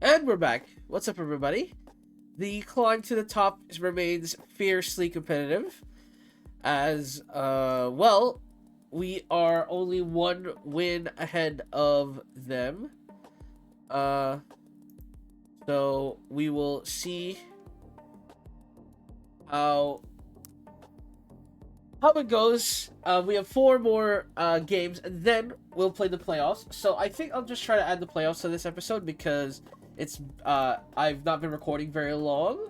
And we're back. What's up, everybody? The climb to the top remains fiercely competitive, as we are only one win ahead of them. Uh, so we will see how it goes. We have four more games, and then we'll play the playoffs. So I think I'll just try to add the playoffs to this episode because it's I've not been recording very long,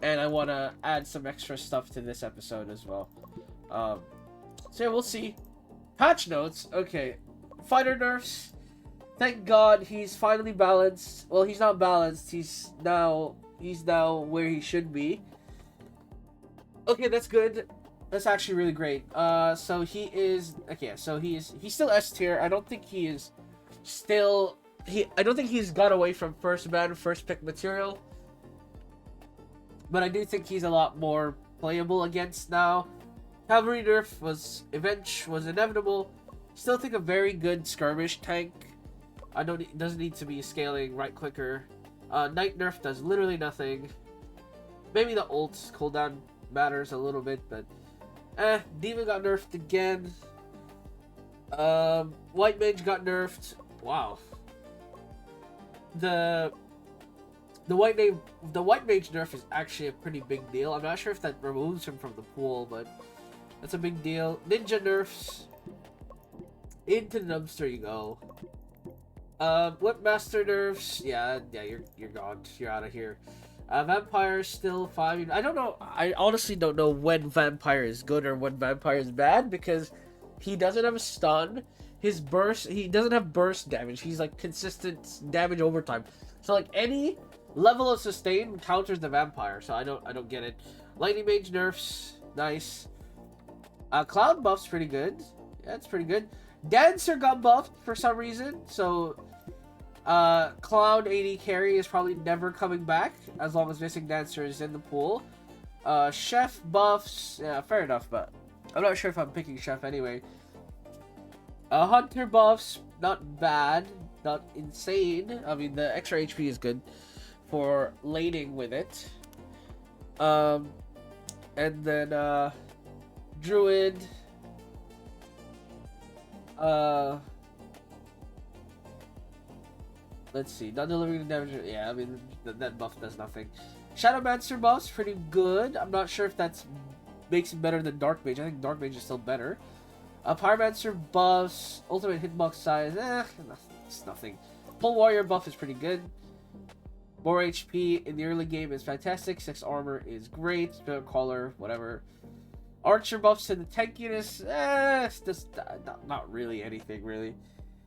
and I want to add some extra stuff to this episode as well. So yeah, we'll see. Patch notes. Okay, fighter nerfs. Thank God he's finally balanced. Well, he's not balanced. He's now where he should be. Okay, that's good. That's actually really great. So he is okay. So he's still S tier. I don't think he is still. I don't think he's got away from first ban, first pick material. But I do think he's a lot more playable against now. Cavalry nerf was inevitable. Still think a very good skirmish tank. It doesn't need to be scaling right clicker. Knight nerf does literally nothing. Maybe the ult cooldown matters a little bit, but Demon got nerfed again. White Mage got nerfed. Wow. The White Mage nerf is actually a pretty big deal. I'm not sure if that removes him from the pool, but that's a big deal. Ninja nerfs. Into the dumpster you go. Whipmaster nerfs. Yeah, you're gone. You're out of here. Vampire still fine. I don't know. I honestly don't know when Vampire is good or when Vampire is bad because he doesn't have a stun. His burst, he doesn't have burst damage. He's like consistent damage over time. So like any level of sustain counters the Vampire. So I don't get it. Lightning Mage nerfs, nice. Cloud buff's pretty good. Yeah, it's pretty good. Dancer got buffed for some reason. So Cloud AD carry is probably never coming back as long as Missing Dancer is in the pool. Chef buffs, yeah, fair enough, but I'm not sure if I'm picking Chef anyway. Hunter buffs, not bad, not insane. I mean, the extra HP is good for laning with it. And then Druid. Let's see, not delivering the damage. Yeah, I mean that buff does nothing. Shadowmancer buff's pretty good. I'm not sure if that makes it better than Dark Mage. I think Dark Mage is still better. Pyromancer buffs, ultimate hitbox size, it's nothing. Pole Warrior buff is pretty good. More HP in the early game is fantastic. 6 armor is great. Spirit Caller, whatever. Archer buffs and the tankiness, it's just not really anything really.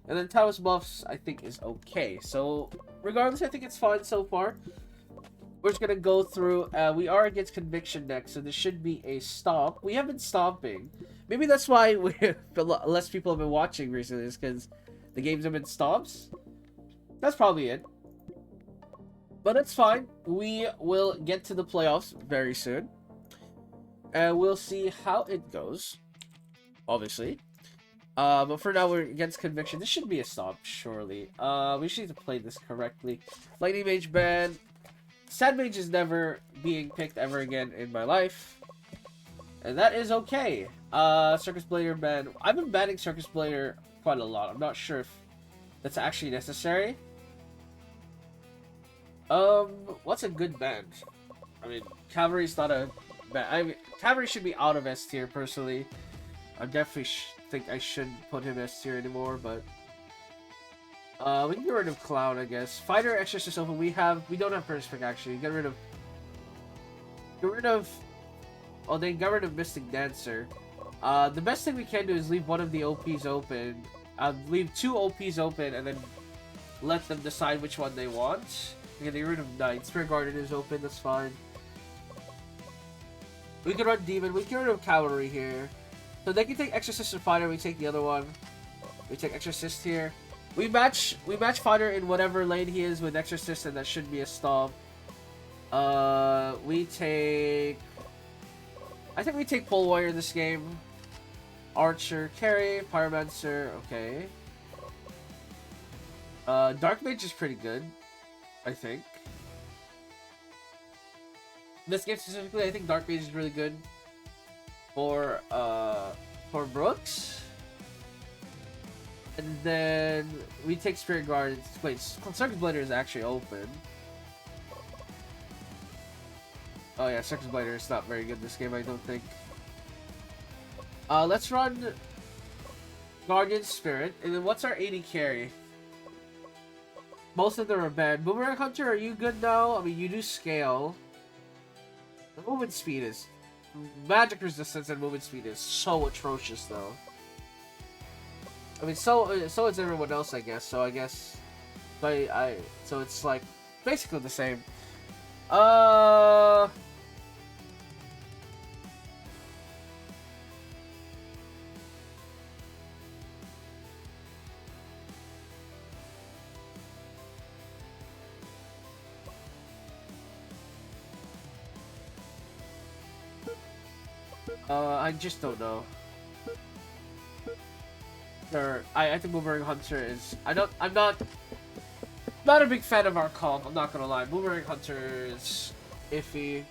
And then Taos buffs, I think, is okay. So regardless, I think it's fine so far. We're just gonna go through. We are against Conviction next, so this should be a stomp. We have been stomping. Maybe that's why less people have been watching recently, is because the games have been stomps. That's probably it. But it's fine. We will get to the playoffs very soon. And we'll see how it goes. Obviously. But for now, we're against Conviction. This should be a stomp, surely. We just need to play this correctly. Lightning Mage ban. Sad Mage is never being picked ever again in my life. And that is okay. Circus Blader ban. I've been banning Circus Blader quite a lot. I'm not sure if that's actually necessary. What's a good ban? I mean, Cavalry's not a ban. Cavalry should be out of S tier, personally. I definitely think I shouldn't put him S tier anymore, but we can get rid of Cloud, I guess. Fighter Exorcist open. We don't have first pick actually. Get rid of. Oh, they got rid of Mystic Dancer. The best thing we can do is leave one of the OPs open. Leave 2 OPs open and then let them decide which one they want. We can get rid of Knight. Spirit Guardian is open. That's fine. We can run Demon. We can get rid of Cavalry here. So they can take Exorcist and Fighter. We take the other one. We take Exorcist here. We match Fighter in whatever lane he is with Exorcist, and that should be a stomp. We take. I think we take Pole Warrior this game. Archer, carry, Pyromancer, okay. Dark Mage is pretty good. I think. This game specifically, I think Dark Mage is really good for Brooks. And then we take Spirit Guard. Wait, Circus Blader is actually open. Oh yeah, Circus Blader is not very good this game, I don't think. Let's run Guardian Spirit, and then what's our 80 carry? Most of them are bad. Boomerang Hunter, are you good now? I mean, you do scale. The movement speed is... Magic resistance and movement speed is so atrocious, though. I mean, so is everyone else, I guess. So I guess... So it's, like, basically the same. I just don't know. Or I think Boomerang Hunter is I'm not a big fan of our comp, I'm not gonna lie. Boomerang Hunter is iffy.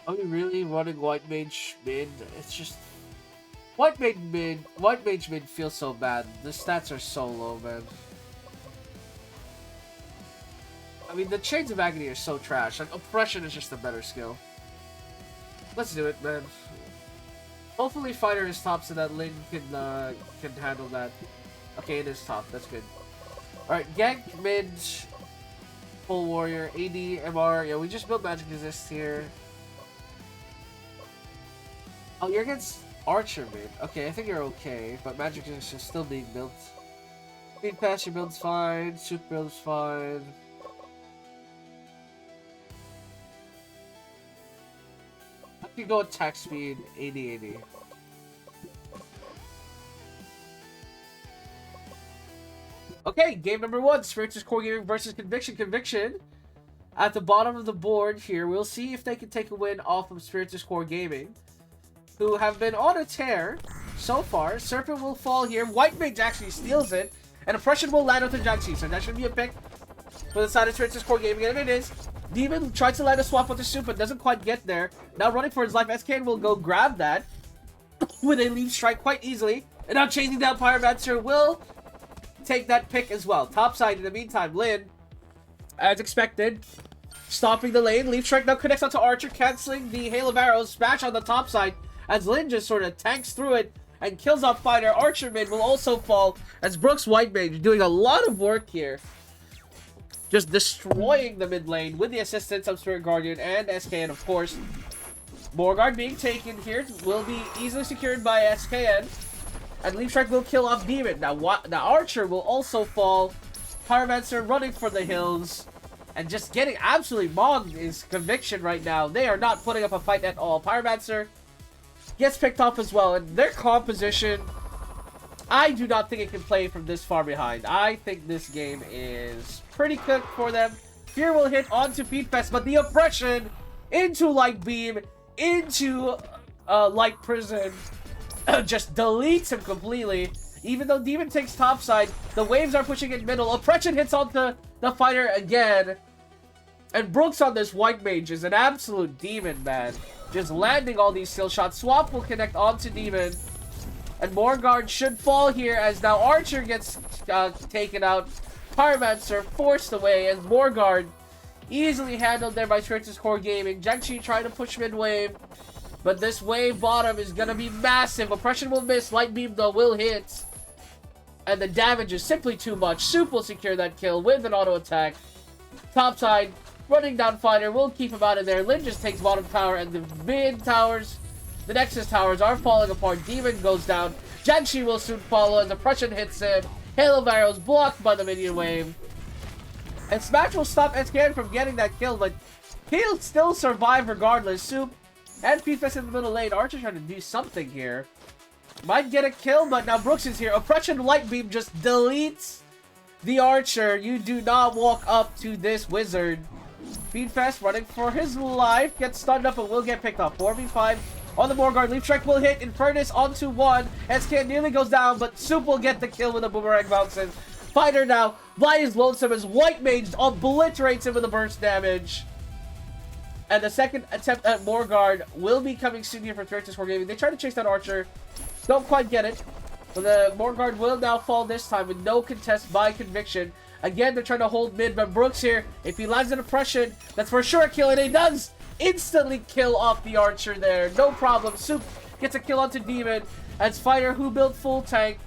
Are we really running White Mage mid? It's just White Mage mid feels so bad. The stats are so low, man. I mean, the Chains of Agony are so trash. Like, Oppression is just a better skill. Let's do it, man. Hopefully Fighter is top so that Lin can handle that. Okay, it is top. That's good. Alright, Gank, mid, Full Warrior, AD, MR. Yeah, we just built Magic Resist here. Oh, you're against Archer mid. Okay, I think you're okay, but Magic Resist is still being built. Speed Pass, your build's fine. Soup build's fine. I can go attack speed 80-80. Okay, game number 1, Spiritus Core Gaming versus Conviction. Conviction at the bottom of the board here. We'll see if they can take a win off of Spiritus Core Gaming, who have been on a tear so far. Serpent will fall here. White Mage actually steals it, and Oppression will land with the Jiangxi. So that should be a pick for the side of Spiritus Core Gaming, and it is. Demon tries to land a swap with the soup, but doesn't quite get there. Now running for his life, SKN will go grab that with a leaf strike quite easily. And now chasing down Pyromancer will take that pick as well. Topside in the meantime, Lin, as expected, stopping the lane. Leaf strike now connects onto Archer, canceling the Hail of Arrows. Smash on the top side as Lin just sort of tanks through it and kills off Fighter. Archer mid will also fall as Brooks White Mage doing a lot of work here. Just destroying the mid lane with the assistance of Spirit Guardian and SKN, of course. Morgard being taken here will be easily secured by SKN. And Leaf Strike will kill off Demon. Now Archer will also fall. Pyromancer running for the hills. And just getting absolutely bogged is Conviction right now. They are not putting up a fight at all. Pyromancer gets picked off as well. And their composition, I do not think it can play from this far behind. I think this game is pretty cooked for them. Fear will hit onto Pete Fest, but the Oppression into Light Beam, into Light Prison, just deletes him completely. Even though Demon takes topside, the waves are pushing in middle. Oppression hits onto the Fighter again. And Brooks on this White Mage is an absolute demon, man. Just landing all these skill shots. Swap will connect onto Demon. And Morgard should fall here as now Archer gets taken out. Pyromancer forced away as Morgard easily handled there by Spiritus Core Gaming. Jiangxi trying to push mid wave, but this wave bottom is gonna be massive. Oppression will miss, Light Beam though will hit, and the damage is simply too much. Soup will secure that kill with an auto attack. Topside running down Fighter will keep him out of there. Lin just takes bottom tower, and the mid towers, the Nexus towers are falling apart. Demon goes down. Jiangxi will soon follow as Oppression hits him. Hail of Arrows blocked by the minion wave. And Smash will stop SKN from getting that kill, but he'll still survive regardless. Soup and P-Fest in the middle lane. Archer trying to do something here. Might get a kill, but now Brooks is here. Oppression Light Beam just deletes the Archer. You do not walk up to this wizard. P-Fest running for his life. Gets stunned up and will get picked up. 4v5 on the Morgard. Leaf Strike will hit. Infernus onto one. SKN nearly goes down, but Soup will get the kill with a boomerang bounces. Fighter now by his lonesome as White Mage obliterates him with a burst damage. And the second attempt at Morgard will be coming soon here for Spiritus Core Gaming. They try to chase that Archer. Don't quite get it. But the Morgard will now fall this time with no contest by conviction. Again, they're trying to hold mid, but Brooks here, if he lands an oppression, that's for sure a kill, and he does instantly kill off the Archer there. No problem. Soup gets a kill onto Demon, as Fighter, who built full tank,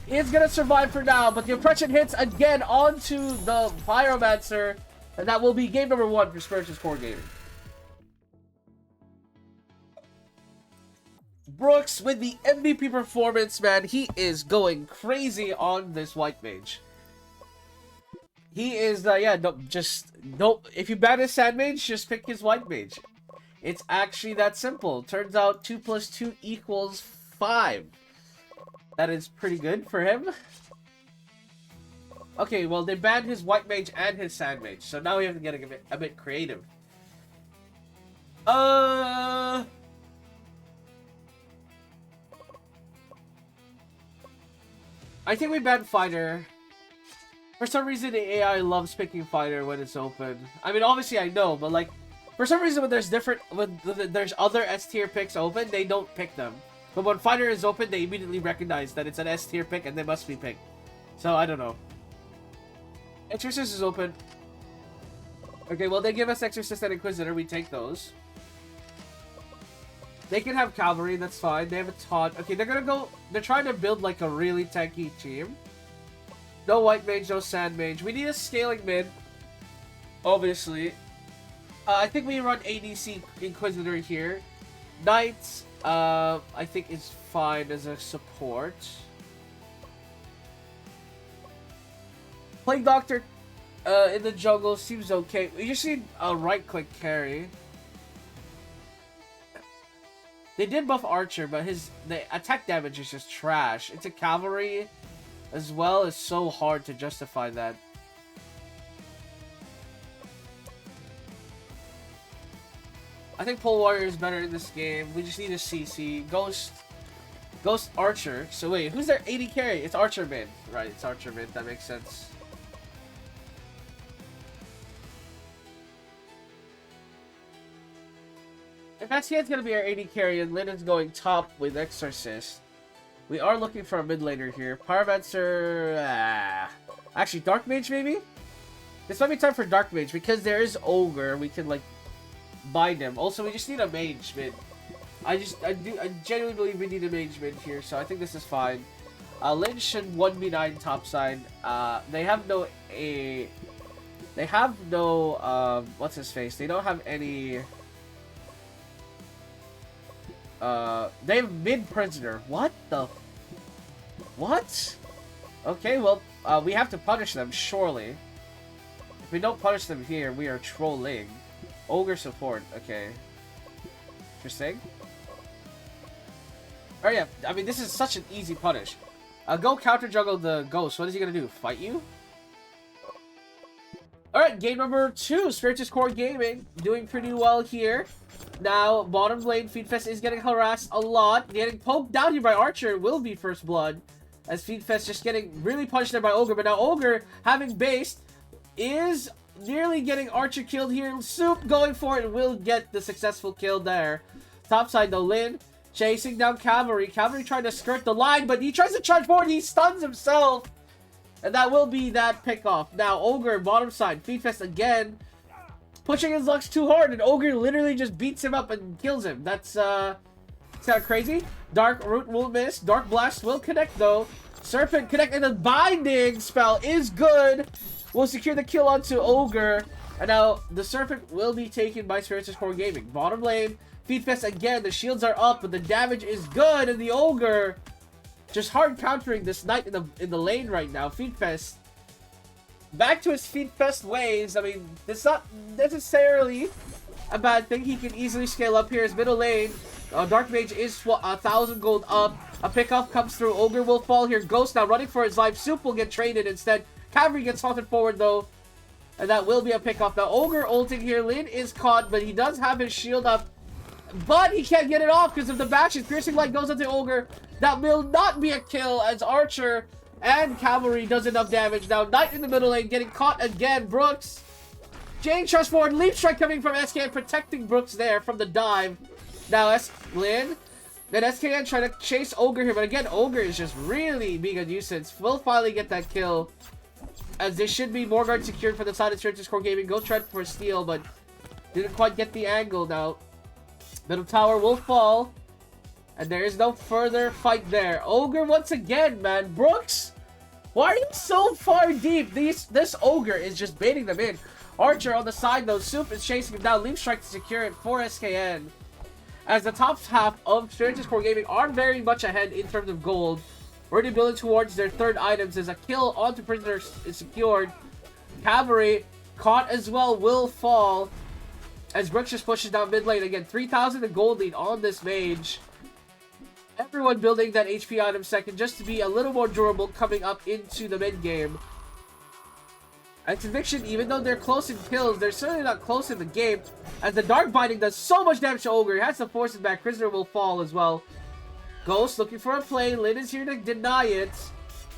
is going to survive for now, but the oppression hits again onto the Pyromancer, and that will be game number 1 for Spiritus Core Gaming. Brooks with the MVP performance, man. He is going crazy on this White Mage. He is, if you ban his Sand Mage, just pick his White Mage. It's actually that simple. Turns out 2 + 2 = 5. That is pretty good for him. Okay, well, they banned his White Mage and his Sand Mage, so now we have to get a bit creative. I think we banned Fighter. For some reason, the AI loves picking Fighter when it's open. I mean, obviously I know, but like, for some reason when there's other S tier picks open, they don't pick them. But when Fighter is open, they immediately recognize that it's an S tier pick and they must be picked. So I don't know. Exorcist is open. Okay, well, they give us Exorcist and Inquisitor. We take those. They can have Cavalry, that's fine. They have a Taunt. Okay, they're trying to build like a really tanky team. No White Mage, no Sand Mage. We need a scaling mid, obviously. I think we run ADC Inquisitor here. Knights, I think is fine as a support. Plague Doctor in the jungle seems okay. We just need a right-click carry. They did buff Archer, but the attack damage is just trash. It's a Cavalry as well. It's so hard to justify that. I think Pole Warrior is better in this game. We just need a CC. Ghost Archer. So wait, who's their 80 carry? It's Archer mid. Right, it's Archer mid. That makes sense. If Astian's gonna be our 80 carry and Lin is going top with Exorcist, we are looking for a mid laner here. Pyromancer, actually Dark Mage maybe? This might be time for Dark Mage because there is Ogre. We can like bind him. Also, we just need a mage mid. I genuinely believe we need a mage mid here, so I think this is fine. Lin should 1v9 top side. They have no what's his face? They don't have any. They have mid prisoner. What the? What? Okay, well, we have to punish them, surely. If we don't punish them here, we are trolling. Ogre support, okay. Interesting. Oh yeah, I mean, this is such an easy punish. Go counter juggle the ghost. What is he gonna do? Fight you? Alright, game number 2. Spiritus Core Gaming. Doing pretty well here. Now, bottom lane, Feedfest is getting harassed a lot. Getting poked down here by Archer will be first blood. As Feedfest just getting really punched there by Ogre. But now Ogre, having based, is nearly getting Archer killed here. Soup going for it, will get the successful kill there. Top side though, Lin chasing down Cavalry. Cavalry trying to skirt the line, but he tries to charge forward. He stuns himself. And that will be that pick off. Now, Ogre, bottom side, Feedfest again. Pushing his lucks too hard, and Ogre literally just beats him up and kills him. That's kind of crazy. Dark Root will miss. Dark Blast will connect, though. Serpent connect, and the Binding spell is good. Will secure the kill onto Ogre. And now, the Serpent will be taken by Spiritus Core Gaming. Bottom lane, Feedfest again. The shields are up, but the damage is good, and the Ogre just hard countering this Knight in the lane right now. Feedfest back to his Feedfest ways. I mean, it's not necessarily a bad thing. He can easily scale up here. His middle lane, Dark Mage is 1,000 gold up. A pickup comes through. Ogre will fall here. Ghost now running for his life. Soup will get traded instead. Cavalry gets halted forward though, and that will be a pickup. Now Ogre ulting here. Lin is caught, but he does have his shield up, but he can't get it off because of the bashes. Piercing Light goes into Ogre. That will not be a kill as Archer And Cavalry does enough damage. Now, Knight in the middle lane getting caught again. Brooks. Jane Trust forward. Leap Strike coming from SKN, protecting Brooks there from the dive. Now, Lynn. Then SKN trying to chase Ogre here. But again, Ogre is just really being a nuisance. Will finally get that kill. As there should be more guards secured for the side of Strategic Core Gaming. Go try for steal, but didn't quite get the angle now. Middle tower will fall. And there is no further fight there. Ogre once again, man. Brooks, why are you so far deep? This Ogre is just baiting them in. Archer on the side though. Soup is chasing him down. Leap Strike to secure it for SKN. As the top half of Strategic Core Gaming are very much ahead in terms of gold. Already building towards their third items as a kill onto Prisoner is secured. Cavalry caught as well will fall. As Brooks just pushes down mid lane again. 3,000 in gold lead on this mage. Everyone building that HP item second just to be a little more durable coming up into the mid game. And Conviction, even though they're close in kills, they're certainly not close in the game. As the Dark Binding does so much damage to Ogre, he has to force it back. Prisoner will fall as well. Ghost looking for a play. Lyn is here to deny it.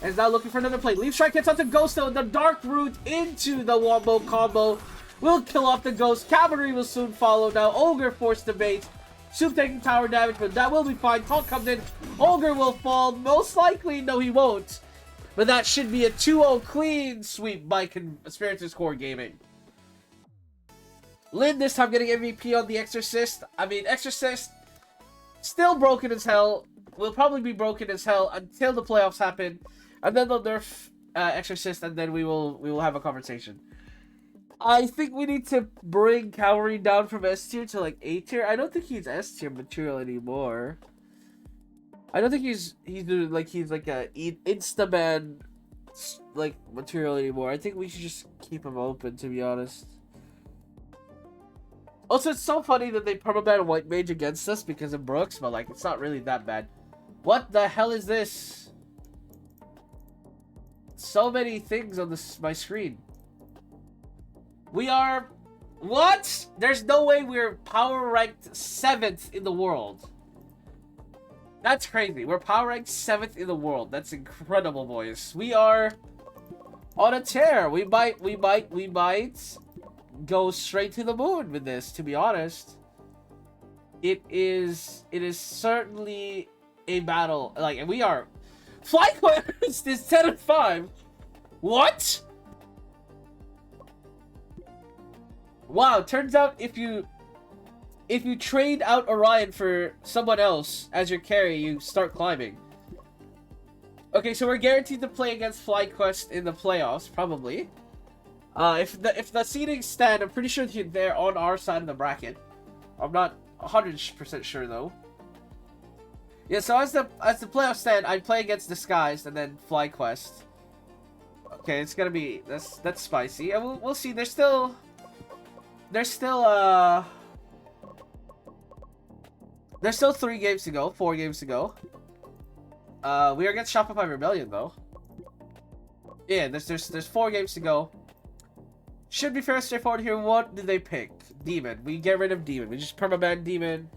And is now looking for another play. Leaf Strike gets onto Ghost though. The Dark Root into the Wombo combo will kill off the Ghost. Cavalry will soon follow now. Ogre forced to bait. Soup taking tower damage, but that will be fine. Taunt comes in. Ogre will fall. Most likely, no, he won't. But that should be a 2-0 clean sweep by Conspirator's Core Gaming. Lyn this time getting MVP on the Exorcist. I mean, Exorcist still broken as hell. Will probably be broken as hell until the playoffs happen. And then they'll nerf Exorcist, and then we will have a conversation. I think we need to bring Cavalry down from S tier to like A tier. I don't think he's S tier material anymore. I don't think he's like a Instaban like material anymore. I think we should just keep him open, to be honest. Also, it's so funny that they permaban White Mage against us because of Brooks, but like it's not really that bad. What the hell is this? So many things on my screen. We are... What? There's no way we're power ranked 7th in the world. That's crazy. We're power ranked 7th in the world. That's incredible, boys. We are on a tear. We might go straight to the moon with this, to be honest. It is certainly a battle. Like, and we are... FlyQuest is 10-5. What? Wow, turns out if you trade out Orion for someone else as your carry, you start climbing. Okay, so we're guaranteed to play against FlyQuest in the playoffs, probably. If the seedings stand, I'm pretty sure they're on our side of the bracket. I'm not 100% sure though. Yeah, so as the playoffs stand, I'd play against Disguised and then FlyQuest. Okay, it's gonna be that's spicy. And we'll see. There's still 3 games to go, 4 games to go. We are against Shopify Rebellion though. Yeah, there's 4 games to go. Should be fairly straightforward here. What did they pick? Demon. We get rid of Demon. We just permaban Demon.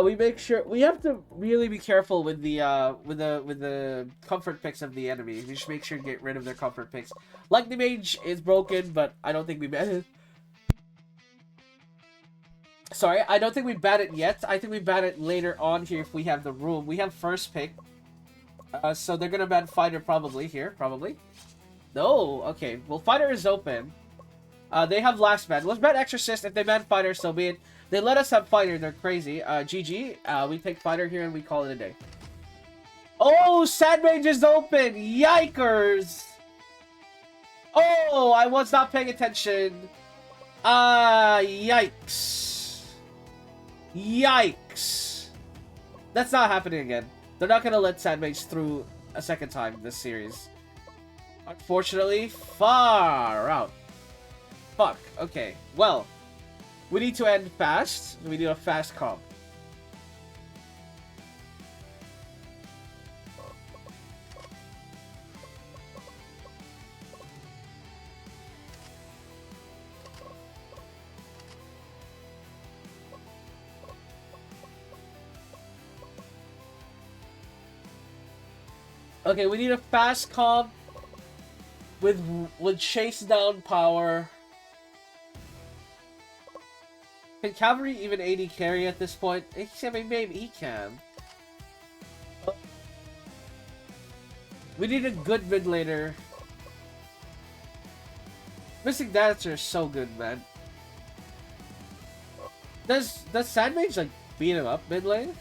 We make sure we have to really be careful with the comfort picks of the enemy. We should make sure to get rid of their comfort picks. Like the mage is broken, but I don't think we ban it. Sorry, I don't think we ban it yet. I think we ban it later on here if we have the room. We have first pick. So they're gonna ban Fighter probably here, probably. No, okay. Well, Fighter is open. They have last ban. Let's ban Exorcist. If they ban Fighter, so be it. They let us have Fighter. They're crazy. GG. We take Fighter here and we call it a day. Oh, Sad Mage is open. Yikers. Oh, I was not paying attention. Yikes. Yikes. That's not happening again. They're not gonna let Sad Mage through a second time this series. Unfortunately, far out. Fuck. Okay. Well, we need to end fast. We need a fast comp. Okay, we need a fast comp with chase down power. Can Cavalry even AD carry at this point? I mean, maybe he can. We need a good mid laner. Mystic Dancer is so good, man. Does Sandmage like beat him up mid lane?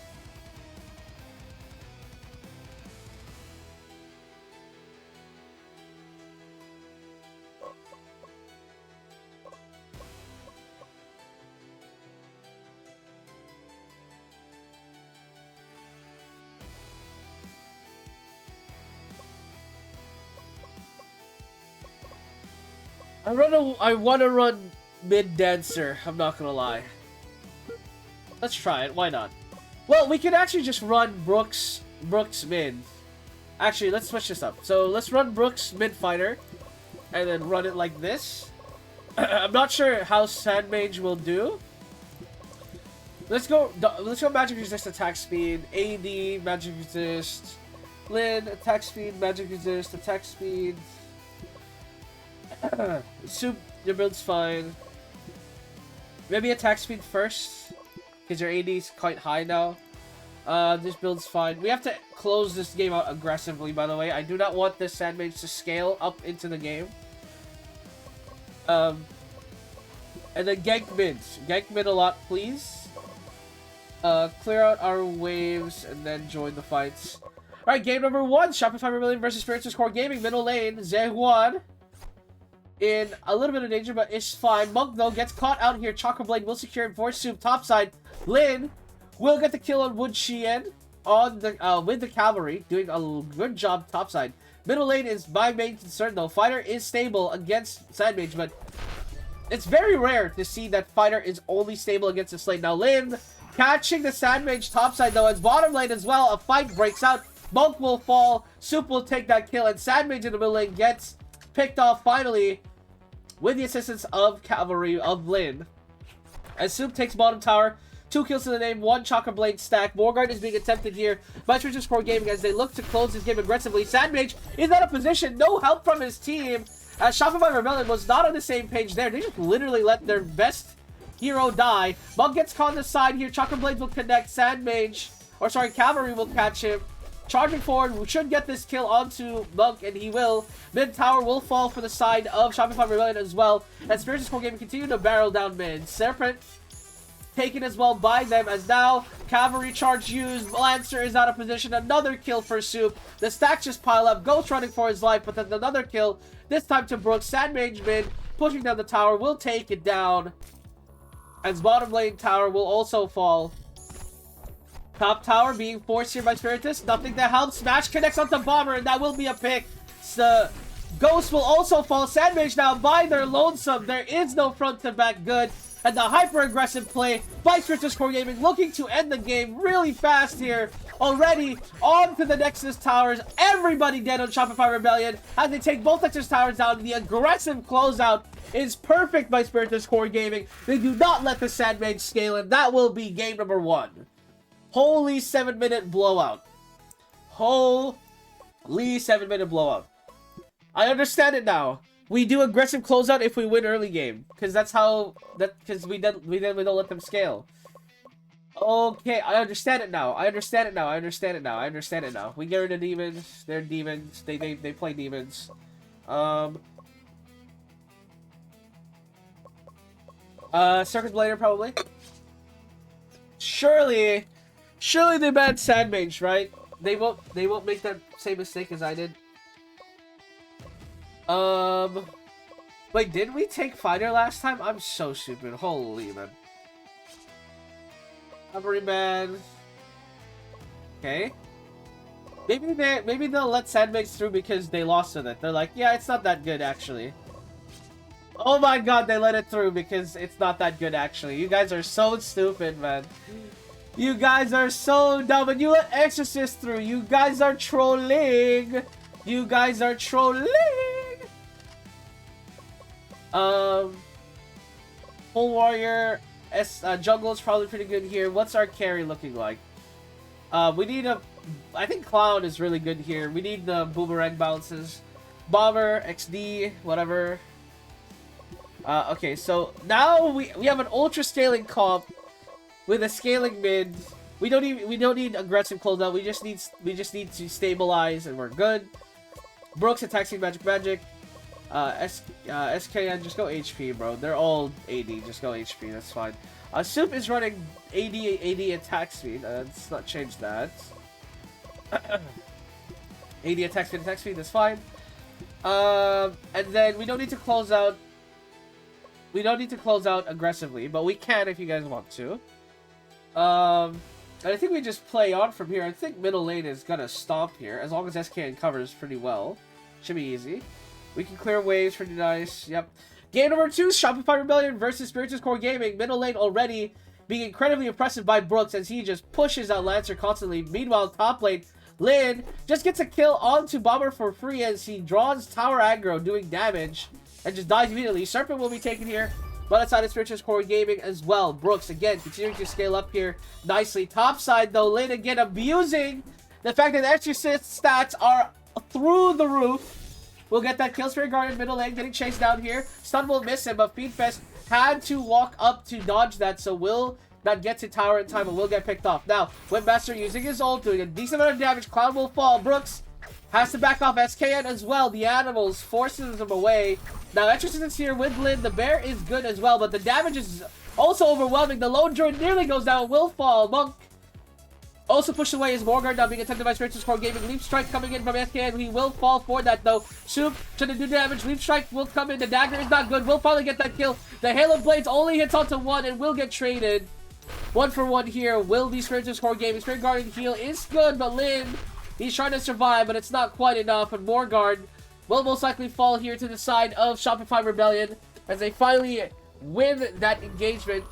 I want to run mid Dancer. I'm not gonna lie. Let's try it. Why not? Well, we could actually just run Brooks mid. Actually, let's switch this up. So let's run Brooks mid fighter, and then run it like this. I'm not sure how Sandmage will do. Let's go Magic Resist, attack speed, AD, Magic Resist, Lin, attack speed, Magic Resist, attack speed. Soup, your build's fine. Maybe attack speed first, because your AD is quite high now. This build's fine. We have to close this game out aggressively, by the way. I do not want this Sandmage to scale up into the game. And then gank mid. Gank mid a lot, please. Clear out our waves, and then join the fights. Alright, game number 1. Shopify Rebellion versus Spiritus Core Gaming. Middle lane, Zehuan. In a little bit of danger, but it's fine. Monk, though, gets caught out here. Chakra Blade will secure him for Soup. Topside, Lin will get the kill on Wood Shien on the with the cavalry, doing a good job topside. Middle lane is my main concern, though. Fighter is stable against Sandmage, but it's very rare to see that Fighter is only stable against this lane. Now, Lin catching the Sandmage topside, though, as bottom lane as well. A fight breaks out. Monk will fall. Soup will take that kill, and Sandmage in the middle lane gets picked off finally with the assistance of Cavalry of Lin. As Soup takes bottom tower, 2 kills to the name, 1 Chakra Blade stack. Morgard is being attempted here by Spiritus Core Gaming as they look to close this game aggressively. Sandmage is out of position, no help from his team, as Shopify Rebellion was not on the same page there. They just literally let their best hero die. Monk gets caught on the side here. Chakra Blade will connect. Cavalry will catch him. Charging forward, we should get this kill onto Monk, and he will. Mid tower will fall for the side of Shopify Rebellion as well. And Spiritus Core Gaming continue to barrel down mid. Serpent taken as well by them, as now Cavalry charge used. Lancer is out of position. Another kill for Soup. The stacks just pile up. Ghost running for his life, but then another kill. This time to Brooks. Sandmage mid, pushing down the tower, will take it down. As bottom lane tower will also fall. Top tower being forced here by Spiritus. Nothing that helps. Smash connects onto Bomber, and that will be a pick. The Ghost will also fall. Sandmage now by their lonesome. There is no front to back good. And the hyper-aggressive play by Spiritus Core Gaming looking to end the game really fast here. Already on to the Nexus Towers. Everybody dead on Shopify Rebellion as they take both Nexus Towers down. The aggressive closeout is perfect by Spiritus Core Gaming. They do not let the Sandmage scale, and that will be game number 1. Holy 7-minute blowout. Holy 7-minute blowout. I understand it now. We do aggressive closeout if we win early game. Because that's how... Because we don't let them scale. Okay, I understand it now. I understand it now. We get rid of demons. They're demons. They play demons. Circus Blader, probably. Surely they banned Sandmage, right? They won't make that same mistake as I did. Wait, did we take Fighter last time? I'm so stupid. Holy man. Cavalry man. Okay. Maybe they'll let Sandmage through because they lost with it. They're like, yeah, it's not that good actually. Oh my god, they let it through because it's not that good actually. You guys are so stupid, man. You guys are so dumb, and you let Exorcist through. You guys are trolling. You guys are trolling. Full Warrior jungle is probably pretty good here. What's our carry looking like? We need a I think Clown is really good here. We need the boomerang bounces. Bomber, XD, whatever. Okay, so now we have an ultra scaling comp with a scaling mid. We don't need aggressive closeout. We just need to stabilize and we're good. Brooks attacking magic. SKN, just go HP, bro. They're all AD. Just go HP. That's fine. Soup is running AD attack speed. Let's not change that. AD attack speed. That's fine. And then we don't need to close out. We don't need to close out aggressively, but we can if you guys want to. And I think we just play on from here. I think middle lane is gonna stomp here, as long as SKN covers pretty well. Should be easy. We can clear waves pretty nice. Yep. Game number 2, Shopify Rebellion versus Spiritus Core Gaming. Middle lane already being incredibly impressive by Brooks as he just pushes out Lancer constantly. Meanwhile, top lane, Lin just gets a kill onto Bomber for free as he draws tower aggro, doing damage, and just dies immediately. Serpent will be taken here, but outside of Spiritus Core Gaming as well. Brooks, again, continuing to scale up here nicely. Top side, though, Lin again abusing the fact that the Exorcist stats are through the roof. We'll get that kill. Spirit Guardian middle lane getting chased down here. Stun will miss him, but Feedfest had to walk up to dodge that, so will not get to tower in time, but will get picked off. Now, Whipmaster using his ult, doing a decent amount of damage. Cloud will fall. Brooks has to back off SKN as well. The animals forces him away. Now, Exorcist is here with Lin. The bear is good as well, but the damage is also overwhelming. The lone druid nearly goes down. Will fall. Monk also pushed away his Morgard, now being attempted by Spiritus Core Gaming. Leap Strike coming in from SKN. He will fall for that, though. Soup trying to do damage. Leap Strike will come in. The dagger is not good. Will finally get that kill. The Halo Blades only hits onto one and will get traded. 1 for 1 here. Will be Spiritus Core Gaming. Spirit Guardian heal is good, but Lin, he's trying to survive, but it's not quite enough. And Morgard will most likely fall here to the side of Shopify Rebellion as they finally win that engagement.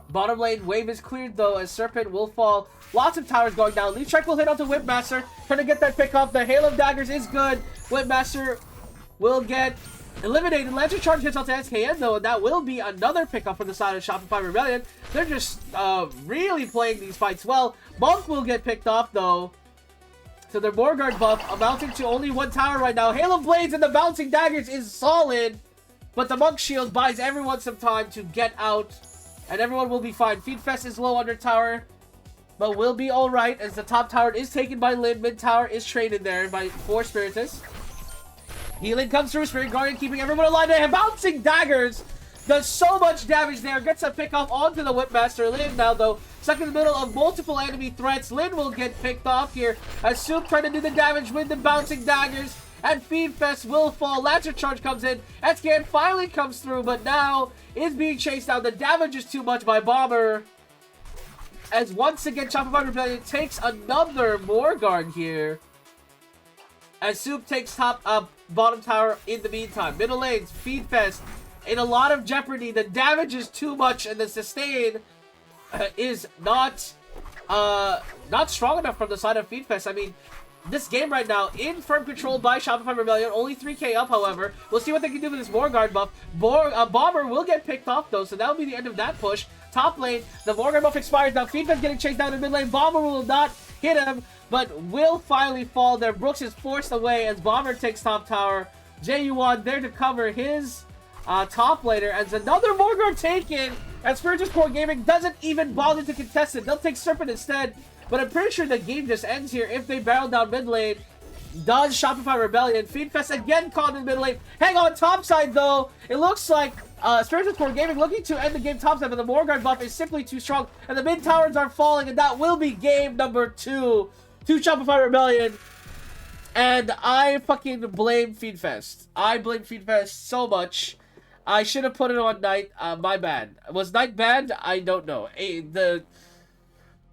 Bottom lane, wave is cleared though as Serpent will fall. Lots of towers going down. Leaf Strike will hit onto Whipmaster. Trying to get that pick off. The Hail of Daggers is good. Whipmaster will get eliminated. Lancer Charge hits onto SKN though, and that will be another pickup from the side of Shopify Rebellion. They're just really playing these fights well. Monk will get picked off though. So their Morgard buff amounting to only 1 tower right now. Hail of Blades and the Bouncing Daggers is solid, but the Monk Shield buys everyone some time to get out. And everyone will be fine. Feedfest is low under tower, but will be alright as the top tower is taken by Lin. Mid tower is traded there for Spiritus. Healing comes through. Spirit Guardian keeping everyone alive. They have Bouncing Daggers. Does so much damage there. Gets a pick off onto the Whipmaster. Lin now, though, stuck in the middle of multiple enemy threats. Lin will get picked off here as Soup trying to do the damage with the Bouncing Daggers. And Feedfest will fall. Lancer Charge comes in. SKN finally comes through, but now is being chased down. The damage is too much by Bomber. As once again, Shopify Rebellion takes another Morgard here. As Soup takes bottom tower in the meantime. Middle lanes, Feedfest in a lot of jeopardy. The damage is too much, and the sustain is not strong enough from the side of Feedfest. I mean, this game right now, in firm control by Shopify Rebellion, only 3k up, however. We'll see what they can do with this Morgard buff. Bomber will get picked off, though, so that'll be the end of that push. Top lane, the Morgard buff expires. Now, Feedfest getting chased down in mid lane. Bomber will not hit him, but will finally fall there. Brooks is forced away as Bomber takes top tower. JU1 there to cover his top laner as another Morgard taken, and Spiritus Core Gaming doesn't even bother to contest it. They'll take Serpent instead. But I'm pretty sure the game just ends here if they barrel down mid lane. Does Shopify Rebellion. Feedfest again caught in mid lane. Hang on top side though. It looks like Spiritus Core Gaming looking to end the game top side, but the Morgard buff is simply too strong. And the mid towers are falling, and that will be game number 2 to Shopify Rebellion. And I fucking blame Feedfest. I blame Feedfest so much. I should have put it on Knight. My bad. Was Knight banned? I don't know.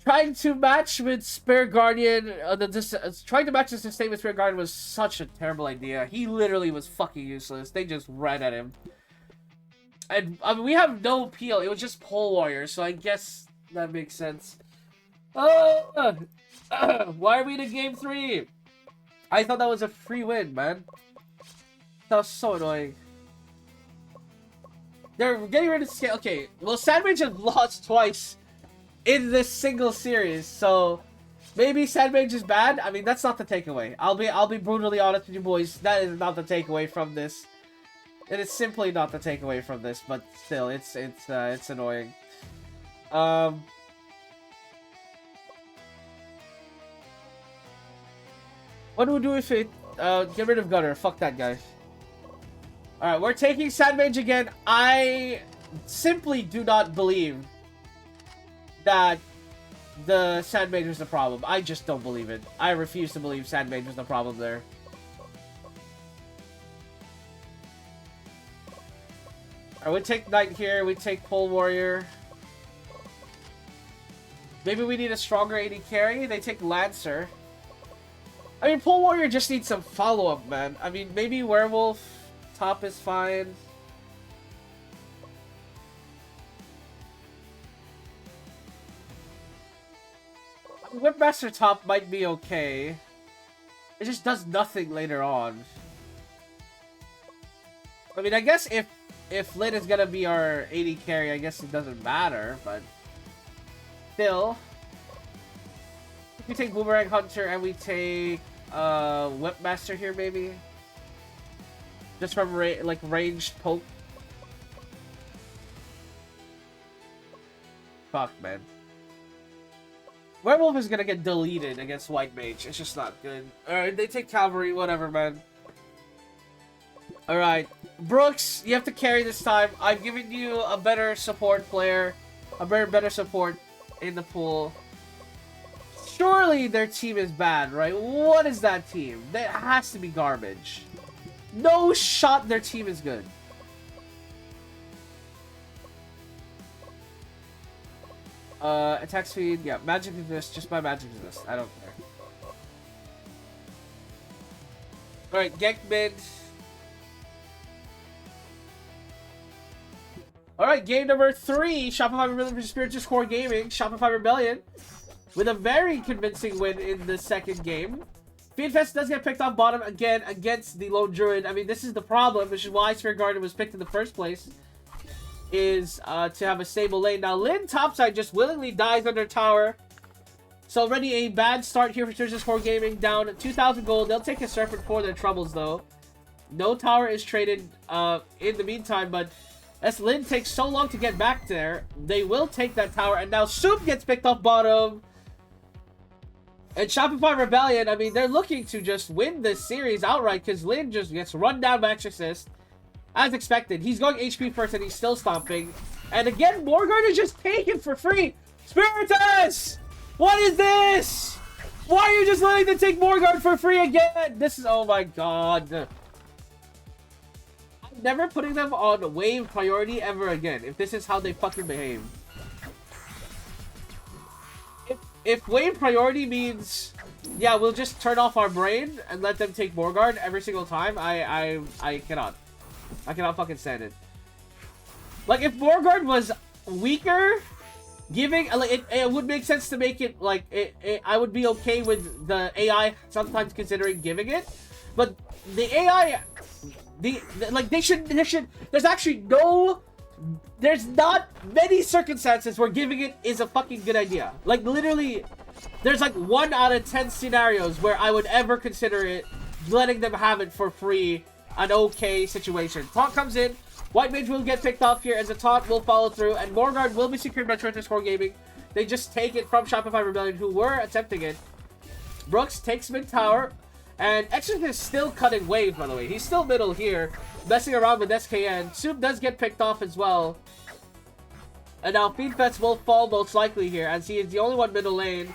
Trying to match with Spirit Guardian, trying to match the sustain with Spirit Guardian was such a terrible idea. He literally was fucking useless. They just ran at him. And, I mean, we have no peel. It was just Pole Warrior, so I guess that makes sense. Why are we in game 3? I thought that was a free win, man. That was so annoying. They're getting rid of scale. Okay, well, Sandwich has lost twice in this single series, so Maybe Sandmage is bad. I mean, that's not the takeaway. I'll be brutally honest with you boys. That is not the takeaway from this. It is simply not the takeaway from this. But still, it's annoying. What do we do if it... get rid of Gunner. Fuck that guy. Alright, we're taking Sandmage again. I simply do not believe that the Sandmage was the problem. I just don't believe it. I refuse to believe Sandmage was the problem there. Alright, we take Knight here. We take Pole Warrior. Maybe we need a stronger AD carry. They take Lancer. I mean, Pole Warrior just needs some follow-up, man. I mean, maybe Werewolf top is fine. Whipmaster top might be okay. It just does nothing later on. I mean, I guess if Lin is gonna be our AD carry, I guess it doesn't matter, but still. We take Boomerang Hunter and we take Whipmaster here, maybe. Just from like ranged poke. Fuck, man. Werewolf is gonna get deleted against White Mage. It's just not good. Alright, they take Cavalry, whatever, man. Alright. Brooks, you have to carry this time. I've given you a better support player. A better support in the pool. Surely their team is bad, right? What is that team? That has to be garbage. No shot their team is good. Attack speed, yeah, magic resist, just by magic resist. I don't care. Alright, gank mid. Alright, game number 3. Shopify Rebellion vs Spiritual Core Gaming. Shopify Rebellion with a very convincing win in the second game. Fiendfest does get picked off bottom again against the Lone Druid. I mean, this is the problem, which is why Spirit Guardian was picked in the first place. Is to have a stable lane. Now, Lin topside just willingly dies under tower. So already a bad start here for Spiritual Core Gaming. Down 2,000 gold. They'll take a Serpent for their troubles, though. No tower is traded in the meantime, but as Lin takes so long to get back there, they will take that tower. And now Soup gets picked off bottom. And Shopify Rebellion, I mean, they're looking to just win this series outright because Lin just gets run down by Exorcist. As expected. He's going HP first and he's still stomping. And again, Morgard is just taken for free. Spiritus! What is this? Why are you just letting them take Morgard for free again? This is, oh my god. I'm never putting them on wave priority ever again. If this is how they fucking behave. If wave priority means, yeah, we'll just turn off our brain and let them take Morgard every single time, I cannot. I cannot fucking stand it. Like, if Morgard was weaker, giving, like, it would make sense to make it, like, I would be okay with the AI sometimes considering giving it. But the AI, like, there's actually there's not many circumstances where giving it is a fucking good idea. Like, literally, there's like 1 out of 10 scenarios where I would ever consider it, letting them have it for free, an okay situation. Taunt comes in. White Mage will get picked off here as the taunt will follow through, and Morgard will be secured by Spiritual Core Gaming. They just take it from Shopify Rebellion, who were attempting it. Brooks takes mid tower, and Exorcist is still cutting wave, by the way. He's still middle here, messing around with SKN. Soup does get picked off as well. And now Fiendfest will fall most likely here, as he is the only one middle lane,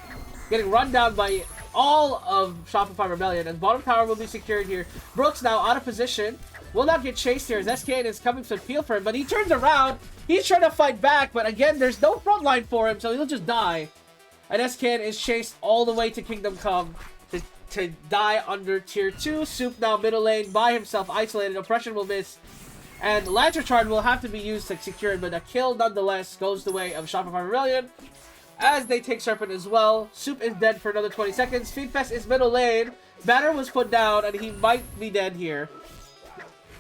getting run down by all of Shopify Rebellion, and bottom tower will be secured here. Brooks now out of position, will not get chased here as SKN is coming to appeal for him, but he turns around, he's trying to fight back, but again, there's no front line for him, so he'll just die. And SKN is chased all the way to Kingdom Come to die under tier 2. Soup now middle lane by himself, isolated, oppression will miss, and Lantern Shard will have to be used to secure it, but a kill nonetheless goes the way of Shopify Rebellion. As they take Serpent as well. Soup is dead for another 20 seconds. Fiendfest is middle lane. Banner was put down, and he might be dead here.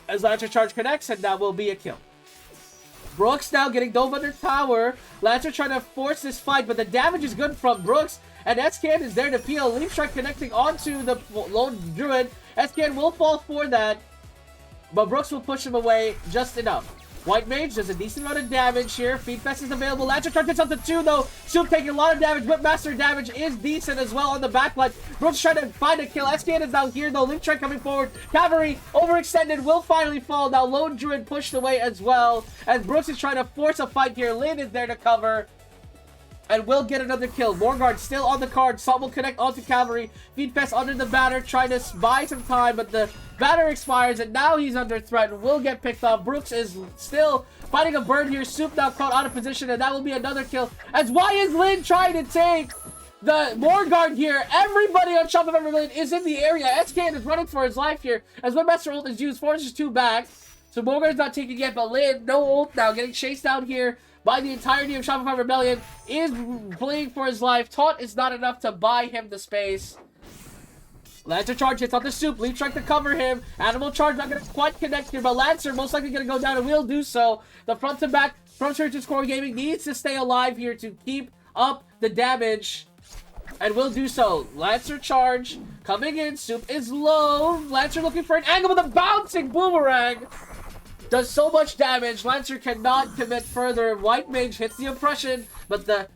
As Lancer Charge connects, and that will be a kill. Brooks now getting dove under tower. Lancer trying to force this fight, but the damage is good from Brooks. and SKN is there to peel. Leaf Strike connecting onto the lone Druid. SKN will fall for that, but Brooks will push him away just enough. White Mage does a decent amount of damage here. Feed Fest is available. Lancer Charge gets up to 2 though. Soup taking a lot of damage. Whipmaster damage is decent as well on the backline. Brooks trying to find a kill. SKN is down here though. Leaf Strike coming forward. Cavalry overextended will finally fall. Now Lone Druid pushed away as well. As Brooks is trying to force a fight here. Lin is there to cover. And will get another kill. Morgard still on the card. Salt will connect onto Cavalry. Feed Fest under the banner, trying to buy some time, but the banner expires, and now he's under threat and will get picked off. Brooks is still fighting a bird here. Soup now caught out of position, and that will be another kill. As why is Lin trying to take the Morgard here? Everybody on Shop of Everlane is in the area. SKN is running for his life here. As Webmaster ult is used, forces 2 back. So Morgard's not taken yet, but Lin, no ult now, getting chased down here by the entirety of Shopify Rebellion, is playing for his life. Taunt is not enough to buy him the space. Lancer Charge hits on the Soup. Leaf Strike to cover him. Animal Charge not going to quite connect here, but Lancer most likely going to go down and will do so. The front to back from Spirited Core Gaming needs to stay alive here to keep up the damage, and will do so. Lancer Charge coming in. Soup is low. Lancer looking for an angle with a bouncing boomerang. Does so much damage. Lancer cannot commit further. White Mage hits the oppression, but the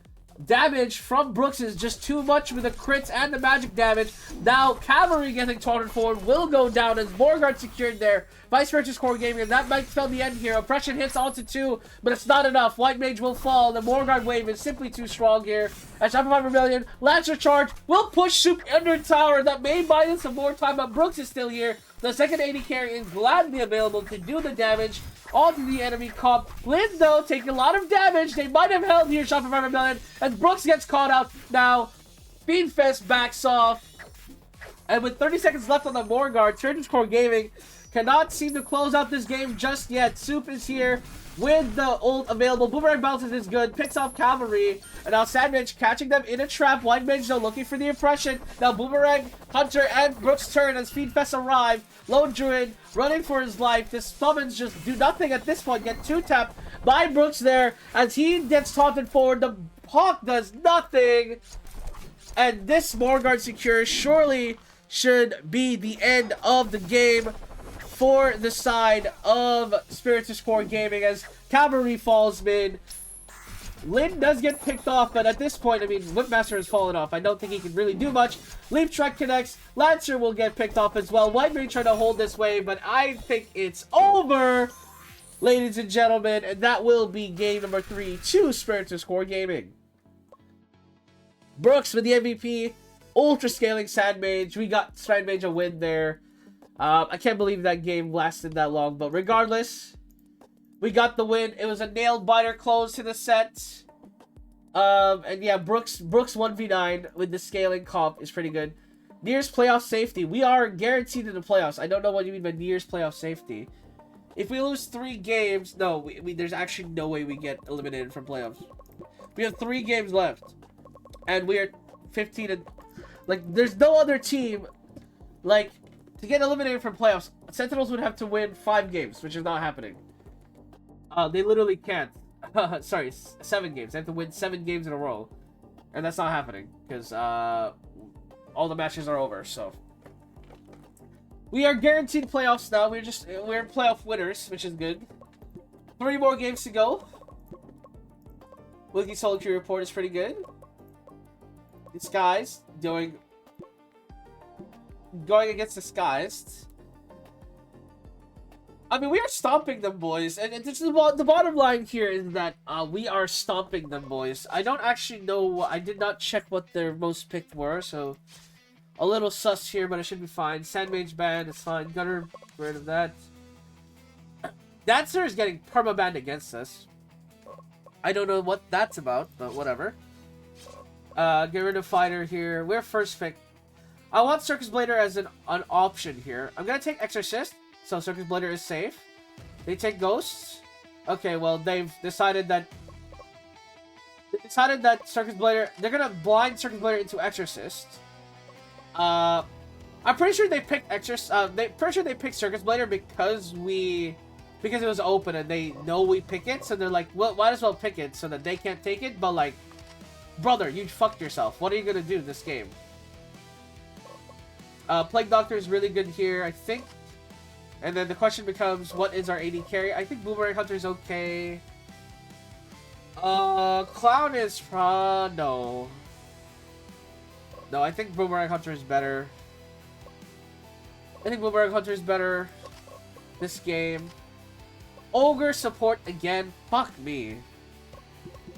damage from Brooks is just too much with the crits and the magic damage. Now Cavalry getting taunted forward will go down as Morgard secured there by Spiritus Core Gaming, and that might spell the end here. Oppression hits onto 2, but it's not enough. White Mage will fall. The Morgard wave is simply too strong here. At Shopify Rebellion, Lancer Charge will push Soup under tower. That may buy him some more time, but Brooks is still here. The second AD carry is gladly available to do the damage onto the enemy comp. Lin, though, taking a lot of damage. They might have held here, Shopify Rebellion, as Brooks gets caught out. Now, Fiendfest backs off. And with 30 seconds left on the Morgard, Spirited Core Gaming cannot seem to close out this game just yet. Soup is here with the ult available. Boomerang bounces is good. Picks off Cavalry. And now Sandwich catching them in a trap. White Mage though looking for the oppression. Now Boomerang, Hunter, and Brooks turn as Feedfest arrive. Lone Druid running for his life. The summons just do nothing at this point. Get 2-tapped by Brooks there as he gets taunted forward. The Hawk does nothing. And this Morgard secure surely should be the end of the game for the side of Spiritus Core Gaming as Cavalry falls mid. Lin does get picked off, but at this point, I mean, Whipmaster has fallen off. I don't think he can really do much. Leaf Strike connects. Lancer will get picked off as well. White Mage trying to hold this wave, but I think it's over, ladies and gentlemen, and that will be game number 3 to Spiritus Core Gaming. Brooks with the MVP. Ultra scaling Sandmage. We got Sandmage a win there. I can't believe that game lasted that long, but regardless, we got the win. It was a nail biter close to the set. And yeah, Brooks 1v9 with the scaling comp is pretty good. Nearest playoff safety. We are guaranteed in the playoffs. I don't know what you mean by nearest playoff safety. If we lose 3 games, no, there's actually no way we get eliminated from playoffs. We have 3 games left, and we are 15 and like there's no other team like to get eliminated from playoffs. Sentinels would have to win 5 games, which is not happening. They literally can't. Sorry, 7 games. They have to win 7 games in a row, and that's not happening because all the matches are over. So we are guaranteed playoffs now. We're playoff winners, which is good. 3 more games to go. Wiki Solo Queue report is pretty good. Disguised going against Disguised. I mean, we are stomping them, boys, and the bottom line here is that we are stomping them, boys. I don't actually know. I did not check what their most picked were, so a little sus here, but it should be fine. Sandmage banned, it's fine. Gunner, get rid of that. Dancer is getting perma-banned against us. I don't know what that's about, but whatever. Get rid of Fighter here. We're first pick. I want Circus Blader as an option here. I'm gonna take Exorcist, so Circus Blader is safe. They take Ghosts. Okay, well they've decided that Circus Blader, they're gonna blind Circus Blader into Exorcist. I'm pretty sure they picked they picked Circus Blader because it was open and they know we pick it, so they're like, well, might as well pick it so that they can't take it. But like, Brother, you fucked yourself. What are you gonna do this game? Plague Doctor is really good here, I think. And then the question becomes, what is our AD carry? I think Boomerang Hunter is okay. Clown is no. No, I think Boomerang Hunter is better. I think Boomerang Hunter is better this game. Ogre support again. Fuck me.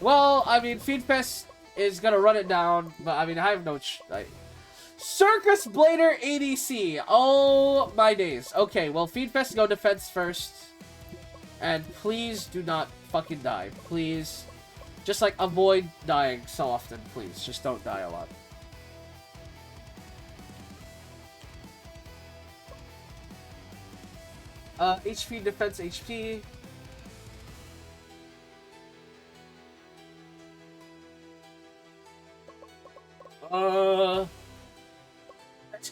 Well, I mean, Feedfest is gonna run it down, but I mean, I have no Circus Blader ADC. Oh my days. Okay, well, Feedfest go defense first. And please do not fucking die. Please. Just like avoid dying so often, please. Just don't die a lot. HP, defense, HP.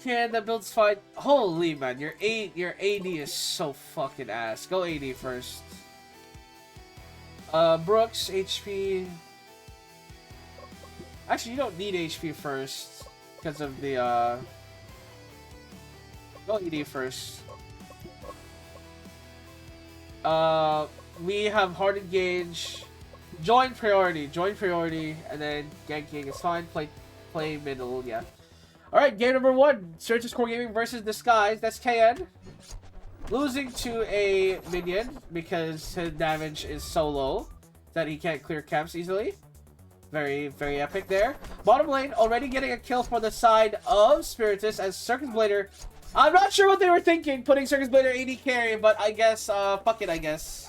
Can that builds fight. Holy man, your AD is so fucking ass. Go AD first. Brooks, HP. Actually, you don't need HP first because of the go AD first. We have hard engage. Join priority, and then ganking is fine. Play middle, yeah. Alright, game number 1. Surge's Core Gaming versus Disguise. That's KN. Losing to a minion because his damage is so low that he can't clear camps easily. Very, very epic there. Bottom lane, already getting a kill for the side of Spiritus as Circus Blader. I'm not sure what they were thinking, putting Circus Blader AD carry, but I guess, fuck it, I guess.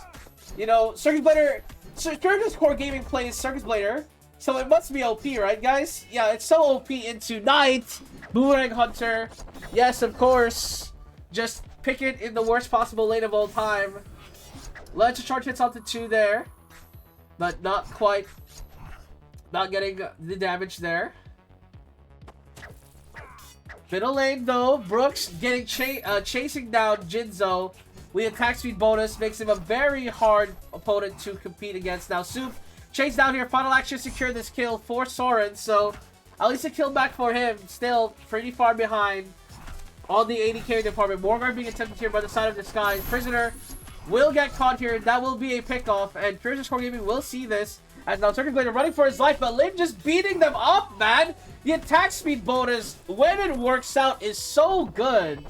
You know, Circus Core Gaming plays Circus Blader, so it must be OP, right, guys? Yeah, it's so OP into Knight, Boomerang Hunter. Yes, of course. Just pick it in the worst possible lane of all time. Let's charge hits onto 2 there, but not quite. Not getting the damage there. Middle lane though, Brooks getting chasing down Jinzo. We attack speed bonus makes him a very hard opponent to compete against. Now Soup chase down here, final action secure this kill for Soren, so at least a kill back for him. Still pretty far behind on the AD carry department. Morgar being attempted here by the side of Disguise. Prisoner will get caught here. That will be a pickoff, and Surge's Core Gaming will see this. As now Circus Blader running for his life, but Lin just beating them up, man. The attack speed bonus, when it works out, is so good.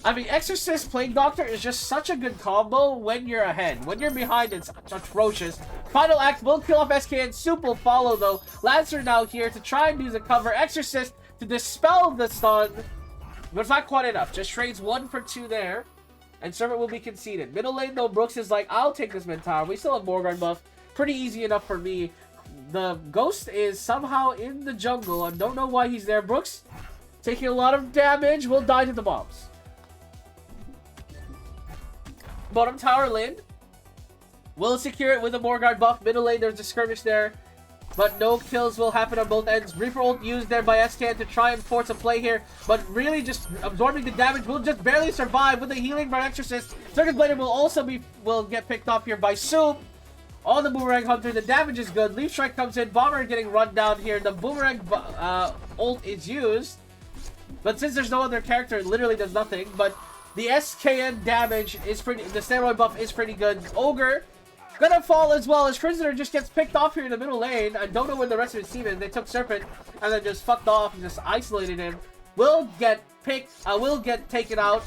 I mean, Exorcist Plague Doctor is just such a good combo when you're ahead. When you're behind, it's atrocious. Final act will kill off SK and Soup will follow, though. Lancer now here to try and do the cover. Exorcist to dispel the stun. But it's not quite enough. Just trades 1 for 2 there. And Servant will be conceded. Middle lane, though, Brooks is like, I'll take this mid tower. We still have Morgar buff. Pretty easy enough for me. The Ghost is somehow in the jungle. I don't know why he's there. Brooks taking a lot of damage. Will die to the bombs. Bottom tower Lin will secure it with a Morguard buff. Middle lane, there's a skirmish there. But no kills will happen on both ends. Reaper ult used there by SKN to try and force a play here. But really just absorbing the damage. Will just barely survive with a healing by Exorcist. Circus Blader will get picked up here by Soup. On the Boomerang Hunter, the damage is good. Leaf Strike comes in. Bomber getting run down here. The Boomerang ult is used. But since there's no other character, it literally does nothing. But the SKN damage is pretty... The steroid buff is pretty good. Ogre gonna fall as well as Prisoner just gets picked off here in the middle lane. I don't know when the rest of his team is. They took Serpent and then just fucked off and just isolated him. Will get taken out.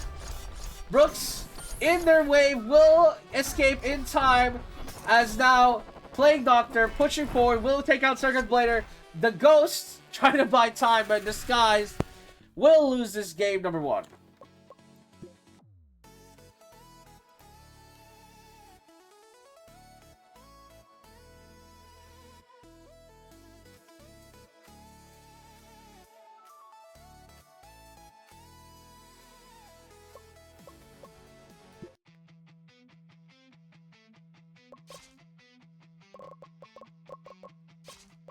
Brooks in their wave will escape in time. As now, Plague Doctor pushing forward, will take out Circus Blader. The Ghost, trying to buy time, but Disguise will lose this game number 1.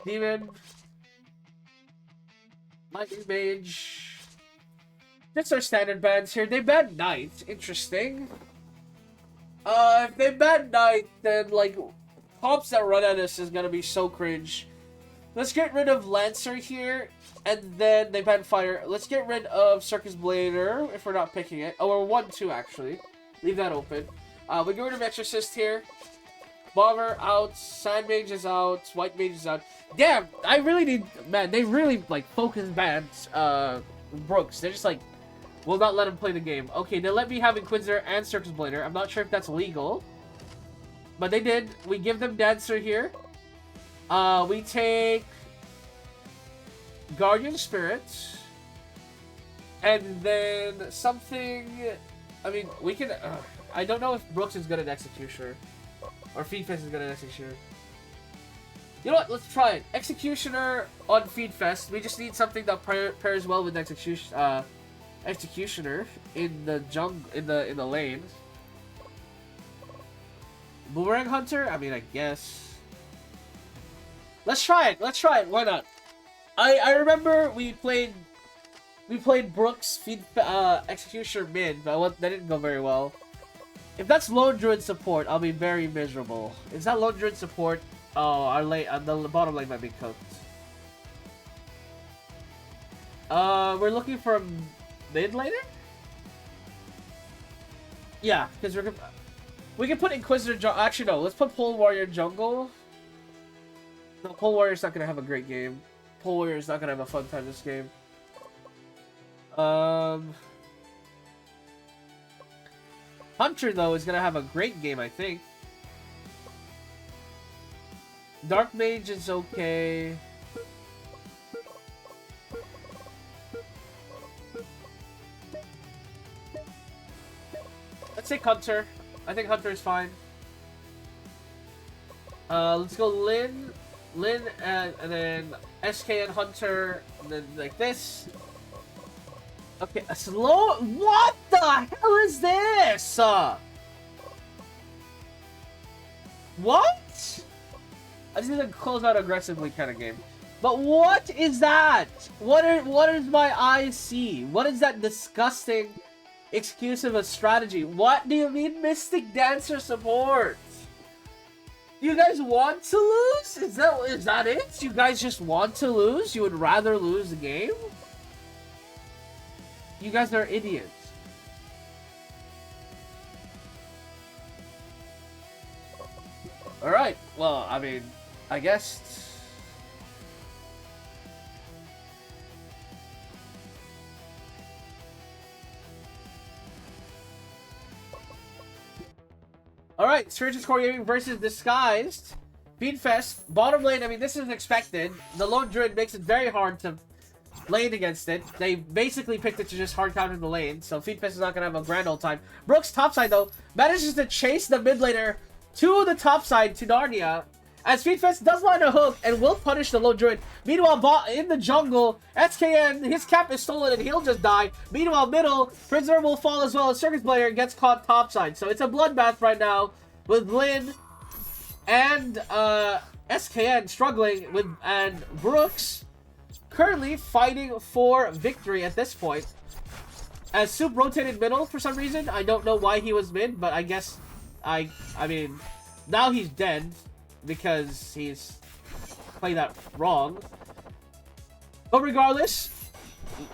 Demon. Lightning Mage. That's our standard bans here. They ban Knight. Interesting. If they ban Knight, then, like, comps that run at us is gonna be so cringe. Let's get rid of Lancer here, and then they ban fire. Let's get rid of Circus Blader if we're not picking it. Oh, we're 1-2 actually. Leave that open. We get rid of Exorcist here. Bomber out. Sand Mage is out. White Mage is out. Damn, I really need... Man, they really, like, focus bans Brooks. They're just like, will not let him play the game. Okay, now let me have Inquisitor and Circus Blader. I'm not sure if that's legal. But they did. We give them Dancer here. We take Guardian Spirit, and then something. I mean, we can. I don't know if Brooks is good at Executioner, or Feedfest is good at Executioner. You know what? Let's try it. Executioner on Feedfest. We just need something that pairs well with Executioner in the jungle, in the lane. Boomerang Hunter. I mean, I guess. Let's try it. Let's try it. Why not? I remember we played Brooks Executioner mid, but that didn't go very well. If that's Lone Druid support, I'll be very miserable. Is that Lone Druid support? Oh, our lane, the bottom lane might be cooked. We're looking for a mid laner? Yeah, because we can put Inquisitor actually no, let's put Pole Warrior jungle. No, Pole Warrior's not gonna have a great game. Pole Warrior's not gonna have a fun time this game. Hunter, though, is gonna have a great game, I think. Dark Mage is okay. Let's take Hunter. I think Hunter is fine. Let's go Lin, and then SK and Hunter, and then like this. Okay, a slow. What the hell is this? What? I just need to close out aggressively kind of game. But what is that? What does my eyes see? What is that disgusting excuse of a strategy? What do you mean Mystic Dancer support? You guys want to lose? Is that it? You guys just want to lose? You would rather lose the game? You guys are idiots. Alright, well, I mean, I guess... Alright, Surgeon's Core Gaming versus Disguised. Feedfest, bottom lane, I mean, this is expected. The Lone Druid makes it very hard to lane against it. They basically picked it to just hard counter the lane, so Feedfest is not going to have a grand old time. Brooks topside, though, manages to chase the mid laner to the topside, to Narnia, as Feedfest does line a hook and will punish the Lone Druid. Meanwhile, in the jungle, SKN, his cap is stolen and he'll just die. Meanwhile, middle, Prisoner will fall as well as Circus Blader gets caught topside. So it's a bloodbath right now with Lin and SKN struggling with, and Brooks currently fighting for victory at this point. As Soup rotated middle for some reason. I don't know why he was mid, but I guess I mean, now he's dead because he's played that wrong. But regardless,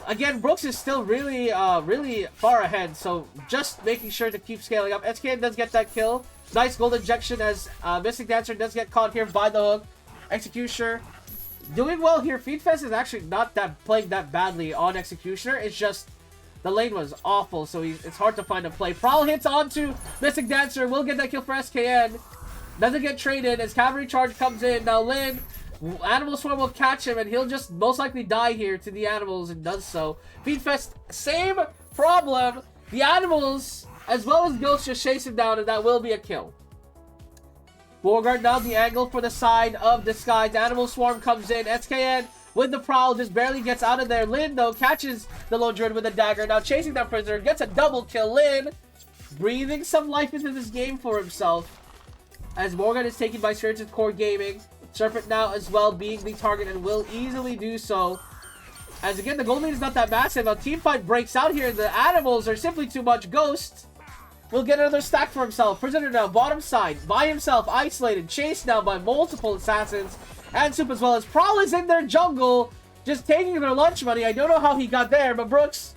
again, Brooks is still really, really far ahead. So just making sure to keep scaling up. SKN does get that kill. Nice gold injection as Mystic Dancer does get caught here by the hook. Executioner doing well here. Feedfest is actually not playing that badly on Executioner. It's just the lane was awful, so it's hard to find a play. Prowl hits onto Mystic Dancer. Will get that kill for SKN. Doesn't get traded as Cavalry Charge comes in. Now Lin, Animal Swarm will catch him, and he'll just most likely die here to the animals, and does so. Feedfest, same problem. The animals, as well as Ghost, just chase him down, and that will be a kill. Beauregard now the angle for the side of Disguise. Animal Swarm comes in. SKN with the Prowl just barely gets out of there. Lin, though, catches the Lone Druid with a dagger. Now chasing that Prisoner, gets a double kill. Lin breathing some life into this game for himself, as Morgan is taken by Surgeon's Core Gaming. Serpent now as well being the target and will easily do so. As again, the gold lead is not that massive. A teamfight breaks out here. The animals are simply too much. Ghost will get another stack for himself. Prisoner now bottom side by himself, isolated, chased now by multiple assassins. And Soup as well as Prowl is in their jungle, just taking their lunch money. I don't know how he got there, but Brooks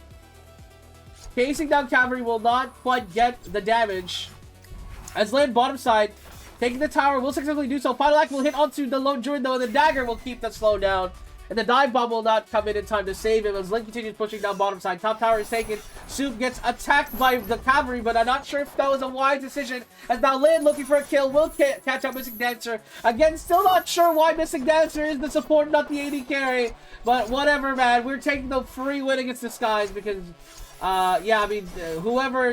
chasing down Cavalry will not quite get the damage. As Lin bottom side, taking the tower, will successfully do so. Final Act will hit onto the Lone Druid though, and the dagger will keep the slow down. And the dive bomb will not come in time to save him as Lin continues pushing down bottom side. Top tower is taken. Soup gets attacked by the cavalry, but I'm not sure if that was a wise decision. As now Lin looking for a kill will catch up Missing Dancer. Again, still not sure why Missing Dancer is the support, not the AD carry. But whatever, man. We're taking the free win against the Skies because, yeah, I mean, whoever,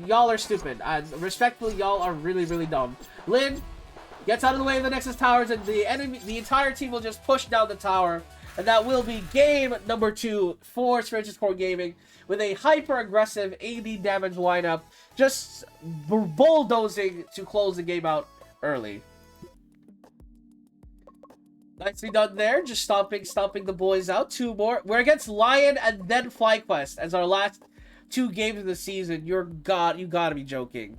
y'all are stupid. Respectfully, y'all are really, really dumb. Lin gets out of the way of the Nexus towers, and the entire team will just push down the tower. And that will be game number 2 for Spirituous Core Gaming with a hyper-aggressive AD damage lineup, just bulldozing to close the game out early. Nicely done there, just stomping the boys out. 2 more. We're against Lion and then FlyQuest as our last 2 games of the season. You gotta be joking.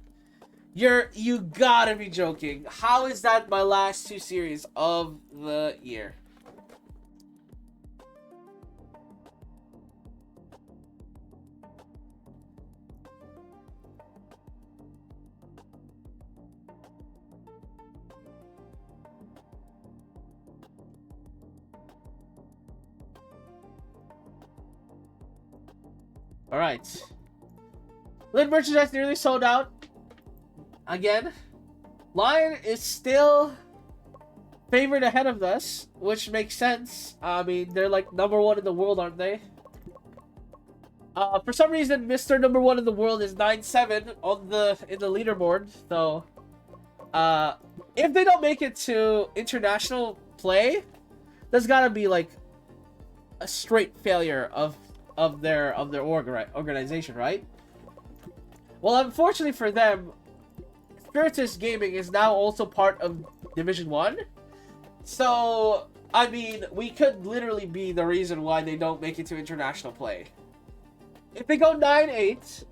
You gotta be joking. How is that my last 2 series of the year? Alright. Lid merchandise nearly sold out. Again. Lion is still favored ahead of us, which makes sense. I mean, they're like #1 in the world, aren't they? For some reason, Mr. #1 in the world is 9-7 in the leaderboard. So, if they don't make it to international play, there's gotta be like a straight failure of their organization, right? Well, unfortunately for them, Spiritus Gaming is now also part of Division 1. So, I mean, we could literally be the reason why they don't make it to international play. If they go 9-8,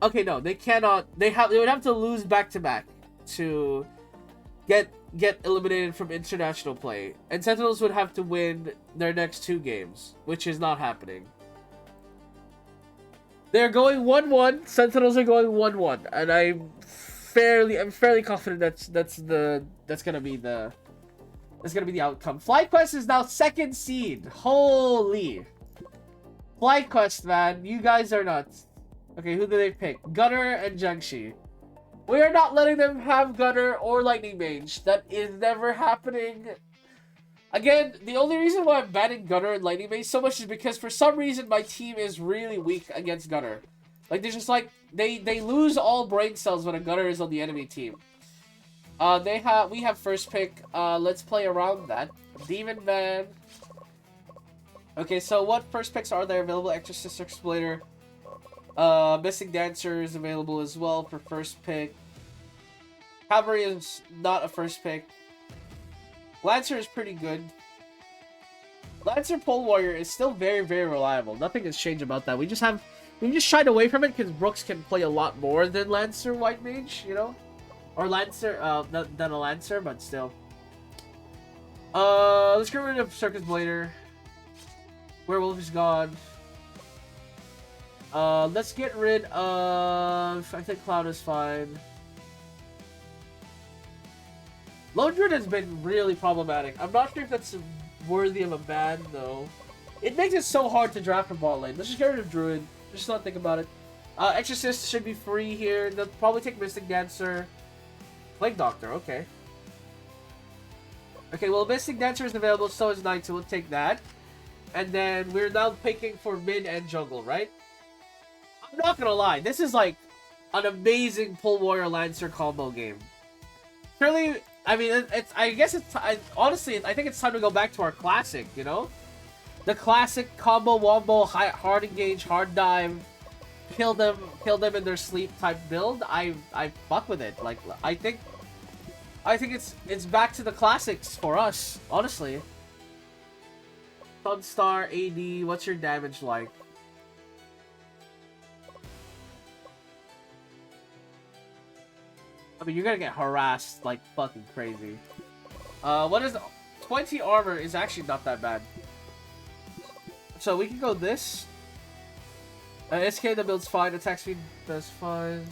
okay, no, they cannot. They would have to lose back-to-back to get eliminated from international play, and Sentinels would have to win their next 2 games, which is not happening. They're going 1-1. Sentinels are going 1-1, and I'm fairly confident that's gonna be the outcome. FlyQuest is now 2nd seed. Holy FlyQuest, man, you guys are nuts. Okay, who do they pick? Gunner and Jiangxi. We are not letting them have Gunner or Lightning Mage. That is never happening. Again, the only reason why I'm banning Gunner and Lightning Mage so much is because for some reason my team is really weak against Gunner. Like, they're just like, they lose all brain cells when a Gunner is on the enemy team. We have first pick. Let's play around that. Demon Man. Okay, so what first picks are there available? Exorcist Exploiter. Missing Dancer is available as well for first pick. Cavalry is not a first pick. Lancer is pretty good. Lancer Pole Warrior is still very, very reliable. Nothing has changed about that. We just shied away from it because Brooks can play a lot more than Lancer White Mage, you know? Or Lancer, than a Lancer, but still. Let's get rid of Circus Blader. Werewolf is gone. Let's get rid of... I think Cloud is fine. Lone Druid has been really problematic. I'm not sure if that's worthy of a ban, though. It makes it so hard to draft from bot lane. Let's just get rid of Druid. Just not think about it. Exorcist should be free here. They'll probably take Mystic Dancer. Plague Doctor, okay. Okay, well, Mystic Dancer is available, so is Knight, so we'll take that. And then we're now picking for mid and jungle, right? I'm not gonna lie, this is like an amazing Pull Warrior Lancer combo game. Surely, I mean, honestly, I think it's time to go back to our classic, you know? The classic combo wombo, hard engage, hard dive, kill them in their sleep type build. I fuck with it. Like, I think it's back to the classics for us, honestly. Sunstar, AD, what's your damage like? I mean, you're gonna get harassed like fucking crazy. What is 20 armor is actually not that bad. So we can go this. SK the build's fine. Attack speed does fine.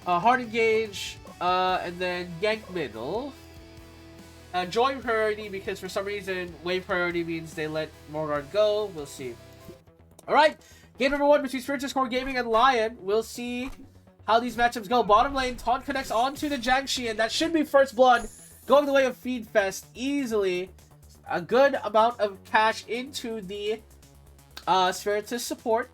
Hard engage. And then gank middle. Join priority because for some reason wave priority means they let Morgard go. We'll see. Alright. Game number 1 between Spiritus Core Gaming and Lion. We'll see how these matchups go. Bottom lane, Taunt connects onto the Jiangxi, and that should be first blood. Going the way of Feed Fest easily. A good amount of cash into the Spiritus support.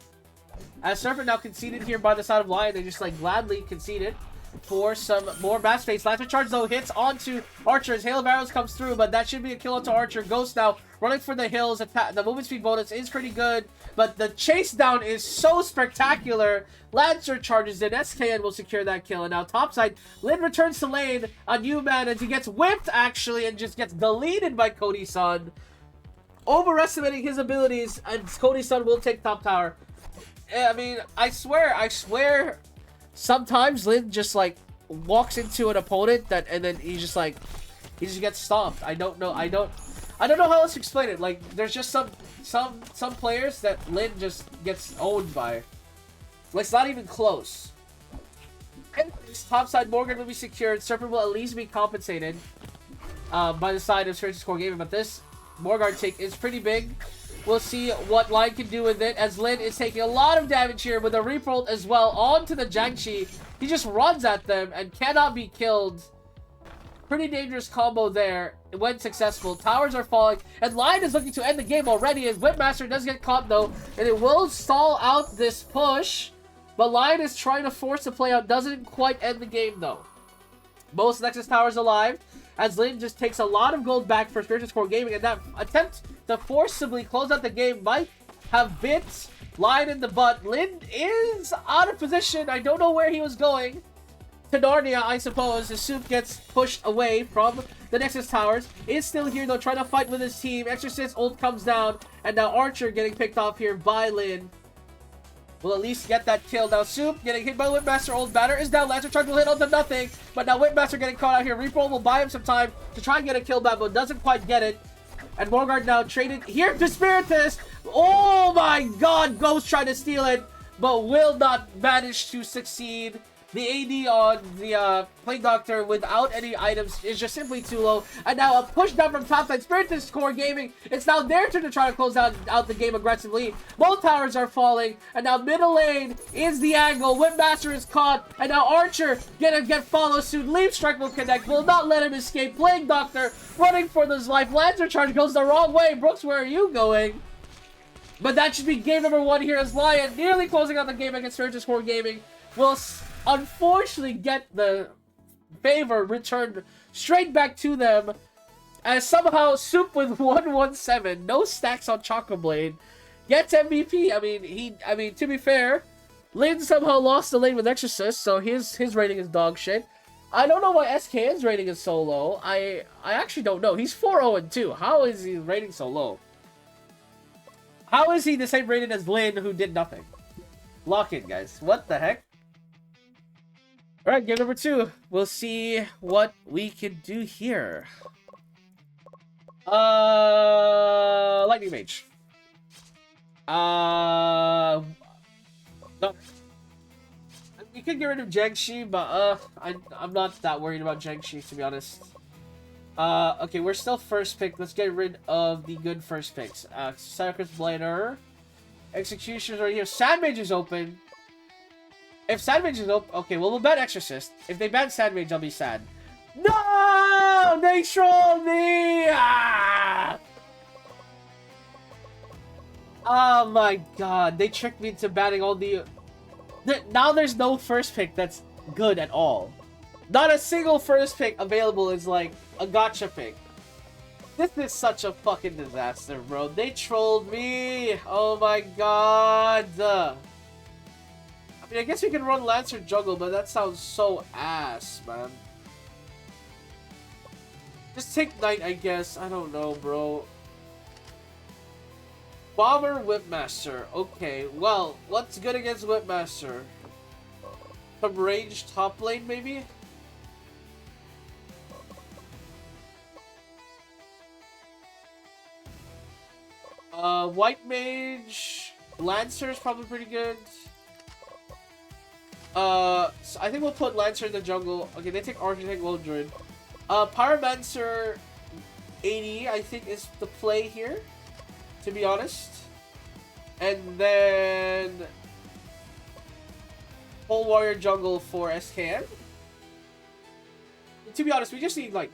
As Serpent now conceded here by the side of Lion, they just like gladly conceded for some more match space. Lancer Charge though hits onto Archer as Hail of Arrows comes through, but that should be a kill onto Archer. Ghost now running for the hills. The movement speed bonus is pretty good, but the chase down is so spectacular. Lancer charges in. SKN will secure that kill, and now topside, Lin returns to lane. A new man as he gets whipped actually and just gets deleted by Cody-san. Overestimating his abilities, and Cody-san will take top tower. I mean, I swear, sometimes Lin just like walks into an opponent and then he just gets stomped. I don't know how else to explain it. Like there's just some players that Lin just gets owned by. Like it's not even close. And this topside Morgan will be secured. Serpent will at least be compensated by the side of Spiritus Core Gaming, but this Morgard take is pretty big. We'll see what Lion can do with it, as Lin is taking a lot of damage here with a reroll as well onto the Jiangxi. He just runs at them and cannot be killed. Pretty dangerous combo there. It went successful. Towers are falling, and Lion is looking to end the game already, as Whipmaster does get caught though, and it will stall out this push. But Lion is trying to force the play out. Doesn't quite end the game though. Most Nexus Towers alive, as Lin just takes a lot of gold back for Spiritus Core Gaming, and that attempt to forcibly close out the game might have bit Lion in the butt. Lin is out of position. I don't know where he was going. To Narnia, I suppose. The Soup gets pushed away from the Nexus Towers. Is still here though, trying to fight with his team. Exorcist ult comes down, and now Archer getting picked off here by Lin. Will at least get that kill. Now Soup getting hit by Whipmaster. Old Batter is down. Lancer Charge will hit onto nothing. But now Whipmaster getting caught out here. Reroll will buy him some time to try and get a kill back, but doesn't quite get it. And Morgard now traded here to Spiritus. Oh my god. Ghost trying to steal it, but will not manage to succeed. The AD on the Plague Doctor without any items is just simply too low. And now a push down from topside. Spiritus Core Gaming, it's now their turn to try to close out the game aggressively. Both towers are falling, and now middle lane is the angle. Whipmaster is caught, and now Archer gonna get followed soon. Leaf Strike will connect, will not let him escape. Plague Doctor running for his life. Lancer Charge goes the wrong way. Brooks, where are you going? But that should be game number 1 here, as Lion nearly closing out the game against Spiritus Core Gaming will unfortunately get the favor returned straight back to them, as somehow Soup with 117, no stacks on Chakra Blade, gets MVP. I mean to be fair, Lin somehow lost the lane with Exorcist, so his rating is dog shit. I don't know why SKN's rating is so low. I actually don't know. He's 4-0-2. How is he rating so low? How is he the same rated as Lin, who did nothing? Lock in, guys. What the heck? Alright, game number 2. We'll see what we can do here. Lightning Mage. No. You could get rid of Jiangxi, but I'm not that worried about Jiangxi, to be honest. Okay, we're still first pick. Let's get rid of the good first picks. Cyclops Blader. Executioner's right here. Sandmage is open. If Sandmage is open, okay, well, we'll ban Exorcist. If they ban Sandmage, I'll be sad. No! They trolled me! Ah! Oh my god, they tricked me into banning all the... Now there's no first pick that's good at all. Not a single first pick available is like a gotcha pick. This is such a fucking disaster, bro. They trolled me! Oh my god! I guess we can run Lancer Juggle, but that sounds so ass, man. Just take Knight, I guess. I don't know, bro. Bomber Whipmaster. Okay, well, what's good against Whipmaster? Some range top lane, maybe? White Mage, Lancer is probably pretty good. So I think we'll put Lancer in the jungle. Okay, they take Architect, Lone Druid. Pyromancer 80, I think, is the play here, to be honest. And then Pole Warrior jungle for SKN. To be honest, we just need, like,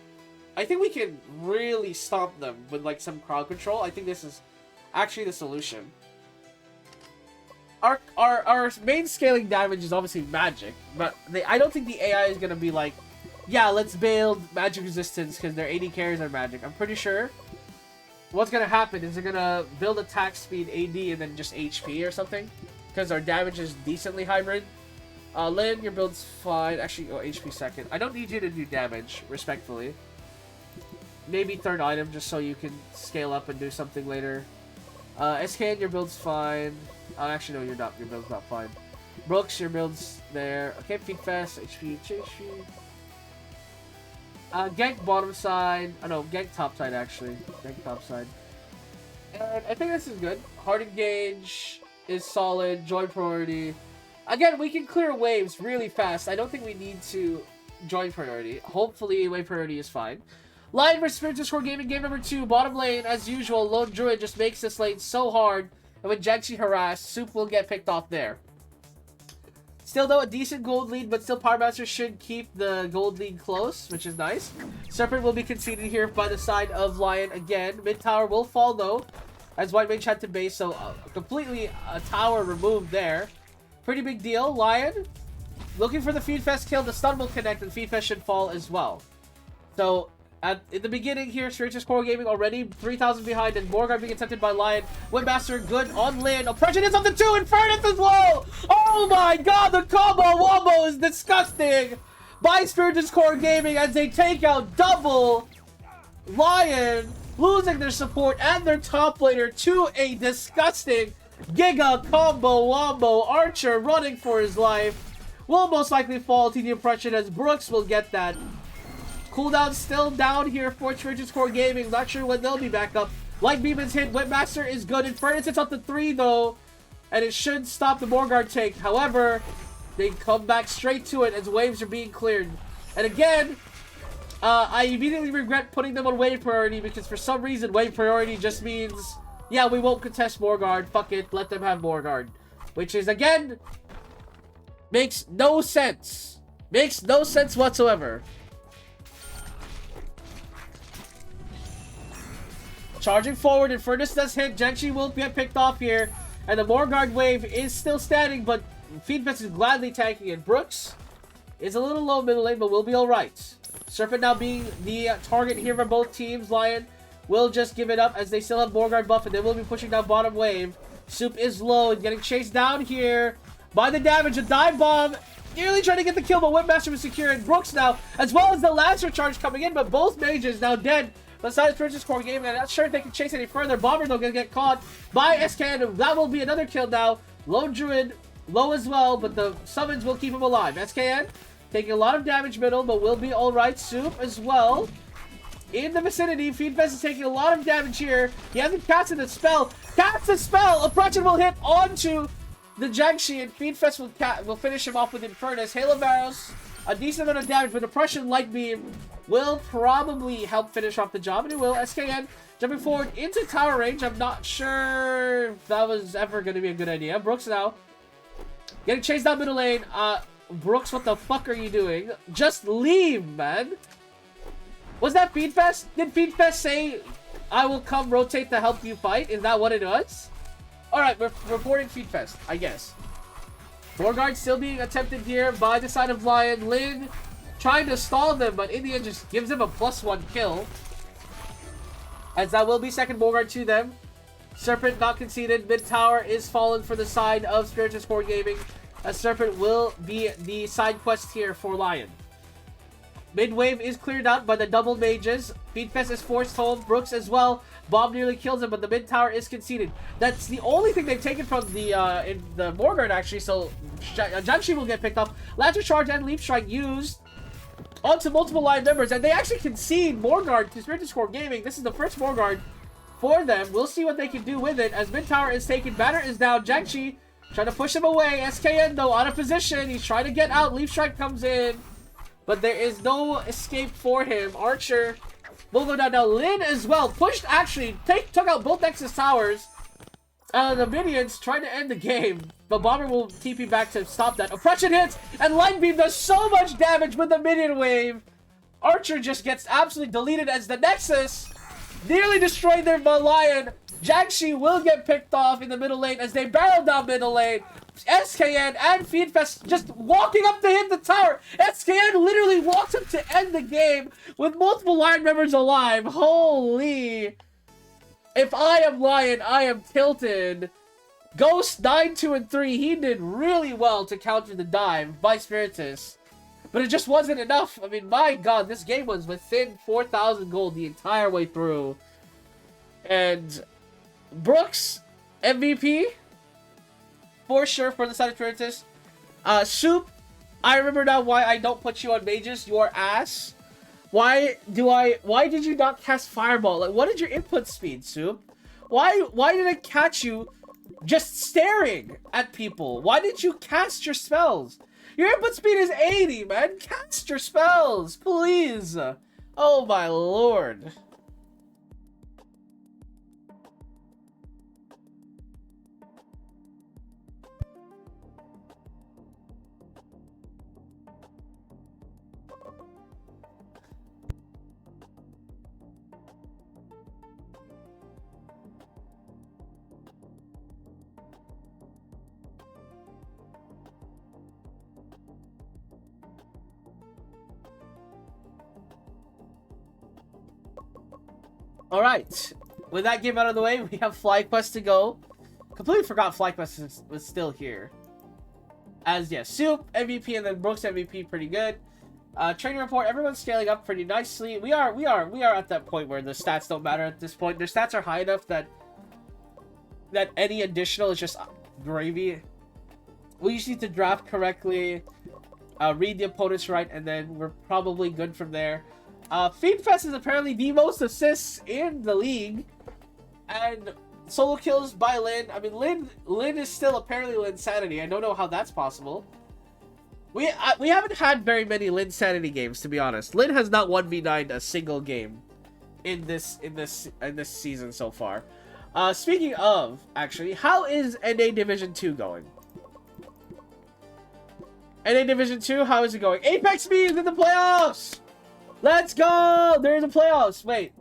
I think we can really stomp them with, like, some crowd control. I think this is actually the solution. Our main scaling damage is obviously magic, but I don't think the AI is gonna be like, yeah, let's build magic resistance because their 80 carries are magic. I'm pretty sure what's gonna happen is they're gonna build attack speed AD and then just HP or something, because our damage is decently hybrid. Lynn, your build's fine. Actually, oh, HP second. I don't need you to do damage, respectfully. Maybe third item just so you can scale up and do something later. SKN, your build's fine. Actually, no, you're not. Your build's not fine. Brooks, your build's there. Okay, Feed Fest, HP. Gank bottom side. Oh no, gank top side actually. Gank top side. And I think this is good. Hard Engage is solid. Join priority. Again, we can clear waves really fast. I don't think we need to join priority. Hopefully, wave priority is fine. Lion vs. Spirit Discord Gaming, game number 2. Bottom lane, as usual, Lone Druid just makes this lane so hard. And when Janshi harassed, Soup will get picked off there. Still, though, a decent gold lead, but still Pyromancer should keep the gold lead close, which is nice. Serpent will be conceded here by the side of Lion again. Mid tower will fall, though, as White Mage had to base, so completely a tower removed there. Pretty big deal. Lion looking for the Feed Fest kill. The stun will connect, and Feed Fest should fall as well. So, in the beginning here, Spiritus Core Gaming already 3,000 behind, and Morgard being attempted by Lion. Windmaster good on Lin. Oppression is on the 2. Infernus is low. Oh my god, the combo wombo is disgusting by Spiritus Core Gaming as they take out double Lion, losing their support and their top laner to a disgusting Giga combo wombo. Archer running for his life will most likely fall to the Oppression as Brooks will get that. Cooldown still down here for Spiritus Core Gaming. Not sure when they'll be back up. Light Beam is hit. Windmaster is good. Infernus hits up to 3 though, and it should stop the Morgard take. However, they come back straight to it as waves are being cleared. And again, I immediately regret putting them on wave priority because for some reason wave priority just means, yeah, we won't contest Morgard. Fuck it, let them have Morgard. Which is, again, makes no sense. Makes no sense whatsoever. Charging forward, Infernus does hit. Janshi will get picked off here. And the Morgard wave is still standing, but Feed Fest is gladly tanking it. Brooks is a little low middle lane, but will be alright. Serpent now being the target here for both teams. Lion will just give it up as they still have Morgard buff, and they will be pushing down bottom wave. Soup is low and getting chased down here by the damage. A dive bomb. Nearly trying to get the kill, but Windmaster was securing Brooks now, as well as the Lancer charge coming in, but both mages now dead. Besides Spiritus Core Gaming, I'm not sure if they can chase any further. Bomber, though, gonna get caught by SKN. That will be another kill now. Lone Druid low as well, but the summons will keep him alive. SKN taking a lot of damage middle, but will be alright. Soup as well in the vicinity. Feed Fest is taking a lot of damage here. He hasn't casted a spell. Cast a spell! Oppression will hit onto the Janshi, and Feed Fest will finish him off with Infernus. Halo Varos, a decent amount of damage, but Oppression Light Beam will probably help finish off the job, and it will. SKN jumping forward into tower range. I'm not sure if that was ever going to be a good idea. Brooks now getting chased down middle lane. Brooks, what the fuck are you doing? Just leave, man. Was that Feed Fest? Did Feed Fest say, I will come rotate to help you fight? Is that what it was? Alright, we're reporting Feed Fest, I guess. Morgard still being attempted here by the side of Lion. Lin trying to stall them, but in the end just gives them a +1 kill. As that will be second Morgard to them. Serpent not conceded. Mid tower is fallen for the side of Spiritus Core Gaming. As Serpent will be the side quest here for Lion. Mid wave is cleared out by the double mages. Feedfest is forced home. Brooks as well. Bob nearly kills him, but the mid tower is conceded. That's the only thing they've taken from the in the Morgard, actually. So Janshi will get picked up. Lancer Charge and Leap Strike used onto multiple live members, and they actually concede Morgard to Spiritus Core Gaming. This is the first Morgard for them. We'll see what they can do with it. As mid tower is taken, banner is down. Jiangxi trying to push him away. SKN though out of position. He's trying to get out. Leaf Strike comes in, but there is no escape for him. Archer will go down. Now Lin as well pushed, actually took out both Nexus towers. The minions trying to end the game, but Bomber will TP back to stop that. Oppression hits, and Light Beam does so much damage with the minion wave. Archer just gets absolutely deleted as the Nexus nearly destroyed their Lion. Jiangxi will get picked off in the middle lane as they barrel down middle lane. SKN and Feedfest just walking up to hit the tower. SKN literally walks up to end the game with multiple Lion members alive. Holy. If I am Lion, I am tilted. Ghost 9, 2, and 3. He did really well to counter the dive by Spiritus. But it just wasn't enough. I mean, my god, this game was within 4,000 gold the entire way through. And Brooks, MVP. For sure for the side of Spiritus. Soup, I remember now why I don't put you on mages. You are ass. Why did you not cast Fireball? Like, what is your input speed, Soup? Why did it catch you just staring at people? Why did you cast your spells? Your input speed is 80, man. Cast your spells, please. Oh my lord. Alright, with that game out of the way, we have FlyQuest to go. Completely forgot FlyQuest was still here. As, yeah, Soup, MVP, and then Brooks MVP, pretty good. Training report, everyone's scaling up pretty nicely. We are at that point where the stats don't matter at this point. Their stats are high enough that any additional is just gravy. We just need to draft correctly, read the opponents right, and then we're probably good from there. Feedfest is apparently the most assists in the league, and solo kills by Lin. I mean, Lin is still apparently Linsanity. I don't know how that's possible. We haven't had very many Linsanity games, to be honest. Lin has not 1v9'd a single game in this season so far. Speaking of, actually, how is NA Division 2 going? NA Division 2, how is it going? Apex Me is in the playoffs! Let's go! They're in the playoffs. Wait.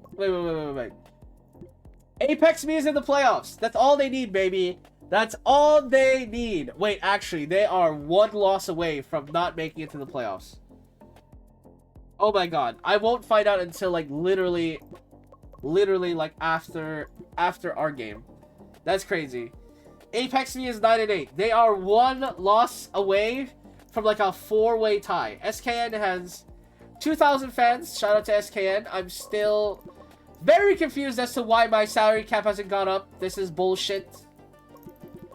Apex Me is in the playoffs. That's all they need, baby. That's all they need. Wait, actually, they are one loss away from not making it to the playoffs. Oh my god. I won't find out until, like, literally, like, after our game. That's crazy. Apex Me is 9-8. They are one loss away from, like, a four-way tie. SKN has 2,000 fans. Shout out to SKN. I'm still very confused as to why my salary cap hasn't gone up. This is bullshit.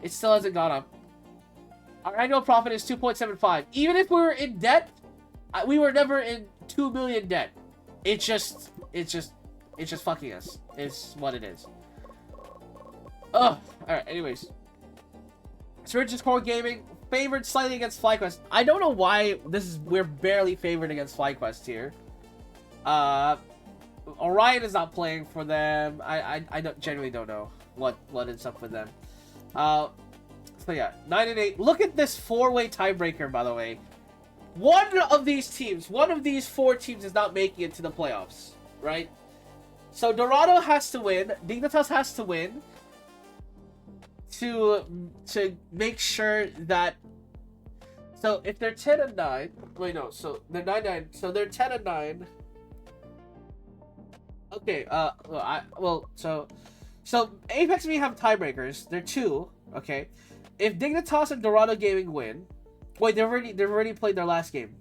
It still hasn't gone up. Our annual profit is 2.75. Even if we were in debt, we were never in 2 million debt. It's just fucking us. It's what it is. Ugh. Alright, anyways. Spiritus Core Gaming favored slightly against FlyQuest. I don't know why we're barely favored against FlyQuest here. Orion is not playing for them. I genuinely don't know what is up with them. So yeah, 9-8. Look at this four-way tiebreaker, by the way. One of these four teams is not making it to the playoffs, right? So Dorado has to win. Dignitas has to win to make sure that. So if they're 10-9, wait no, so they're 9-9, so they're 10-9. Okay, so Apex and me have tiebreakers. They're 2, okay. If Dignitas and Dorado Gaming win, wait, they've already played their last game.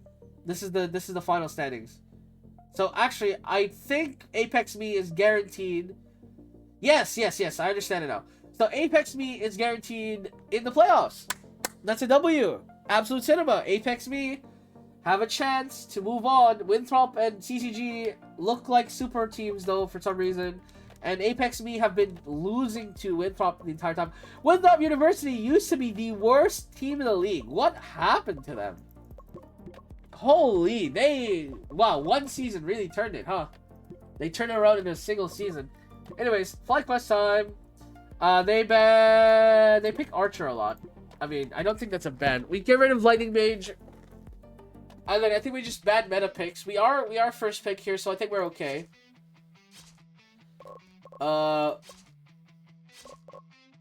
This is the final standings. So actually, I think Apex Me is guaranteed. Yes, I understand it now. So Apex Me is guaranteed in the playoffs. That's a W. Absolute Cinema. Apex Me have a chance to move on. Winthrop and CCG look like super teams though for some reason. And Apex Me have been losing to Winthrop the entire time. Winthrop University used to be the worst team in the league. What happened to them? Holy, wow, one season really turned it, huh? They turned it around in a single season. Anyways, Flight Quest time. They pick Archer a lot. I mean, I don't think that's a ban. We get rid of Lightning Mage. And then I think we just ban meta picks. We are first pick here, so I think we're okay. I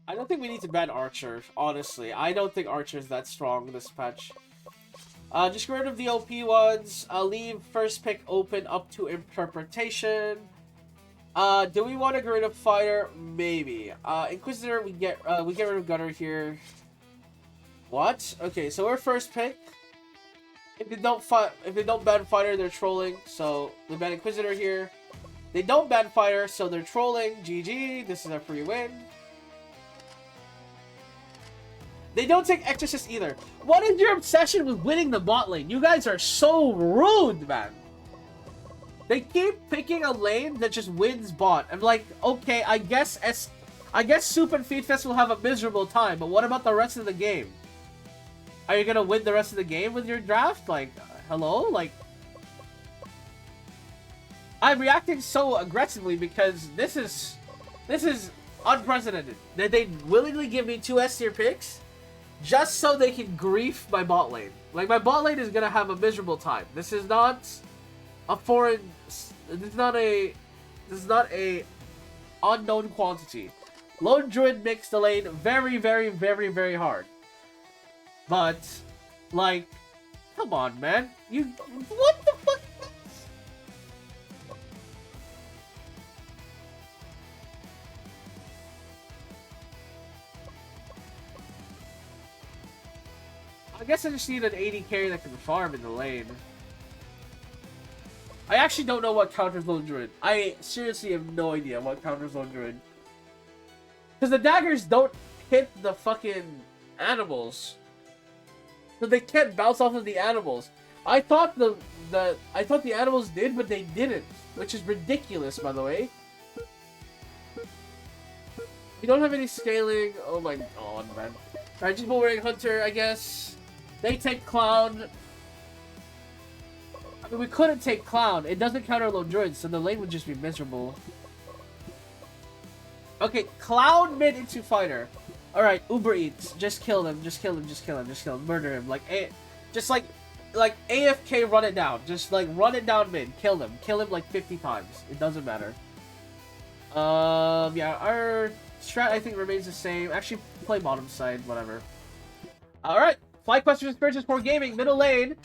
don't think we need to ban Archer, honestly. I don't think Archer is that strong this patch. Just get rid of the OP ones. Leave first pick open up to interpretation. Do we want to get rid of Fighter? Maybe. Inquisitor, we get rid of Gunner here. What? Okay, so we're first pick. If they don't ban Fighter, they're trolling. So we ban Inquisitor here. They don't ban Fighter, so they're trolling. GG. This is a free win. They don't take Exorcist either. What is your obsession with winning the bot lane? You guys are so rude, man. They keep picking a lane that just wins bot. I'm like, okay, I guess Soup and Feed Fest will have a miserable time, but what about the rest of the game? Are you gonna win the rest of the game with your draft? Like, hello? Like, I'm reacting so aggressively because this is unprecedented. They willingly give me 2 S tier picks just so they can grief my bot lane. Like, my bot lane is gonna have a miserable time. This is not a foreign. This is not a unknown quantity. Lone Druid makes the lane very, very, very, very hard. But, like, come on, man. What the fuck? I guess I just need an 80 carry that can farm in the lane. I actually don't know what counters Lone Druid. I seriously have no idea what counters Lone Druid. Because the daggers don't hit the fucking animals. So they can't bounce off of the animals. I thought the animals did, but they didn't. Which is ridiculous, by the way. We don't have any scaling. Oh my god, man. Alright, just wearing Hunter, I guess. They take Clown. I mean, we couldn't take Clown. It doesn't counter Lone Druid, so the lane would just be miserable. Okay, Clown mid into Fighter. Alright, Uber Eats. Just kill him. Just kill him. Just kill him. Just kill him. Murder him. Like AFK run it down. Just like run it down mid. Kill him. Kill him like 50 times. It doesn't matter. Yeah, our strat I think remains the same. Actually, play bottom side, whatever. Alright. Flight Quest Experiences for Gaming, middle lane.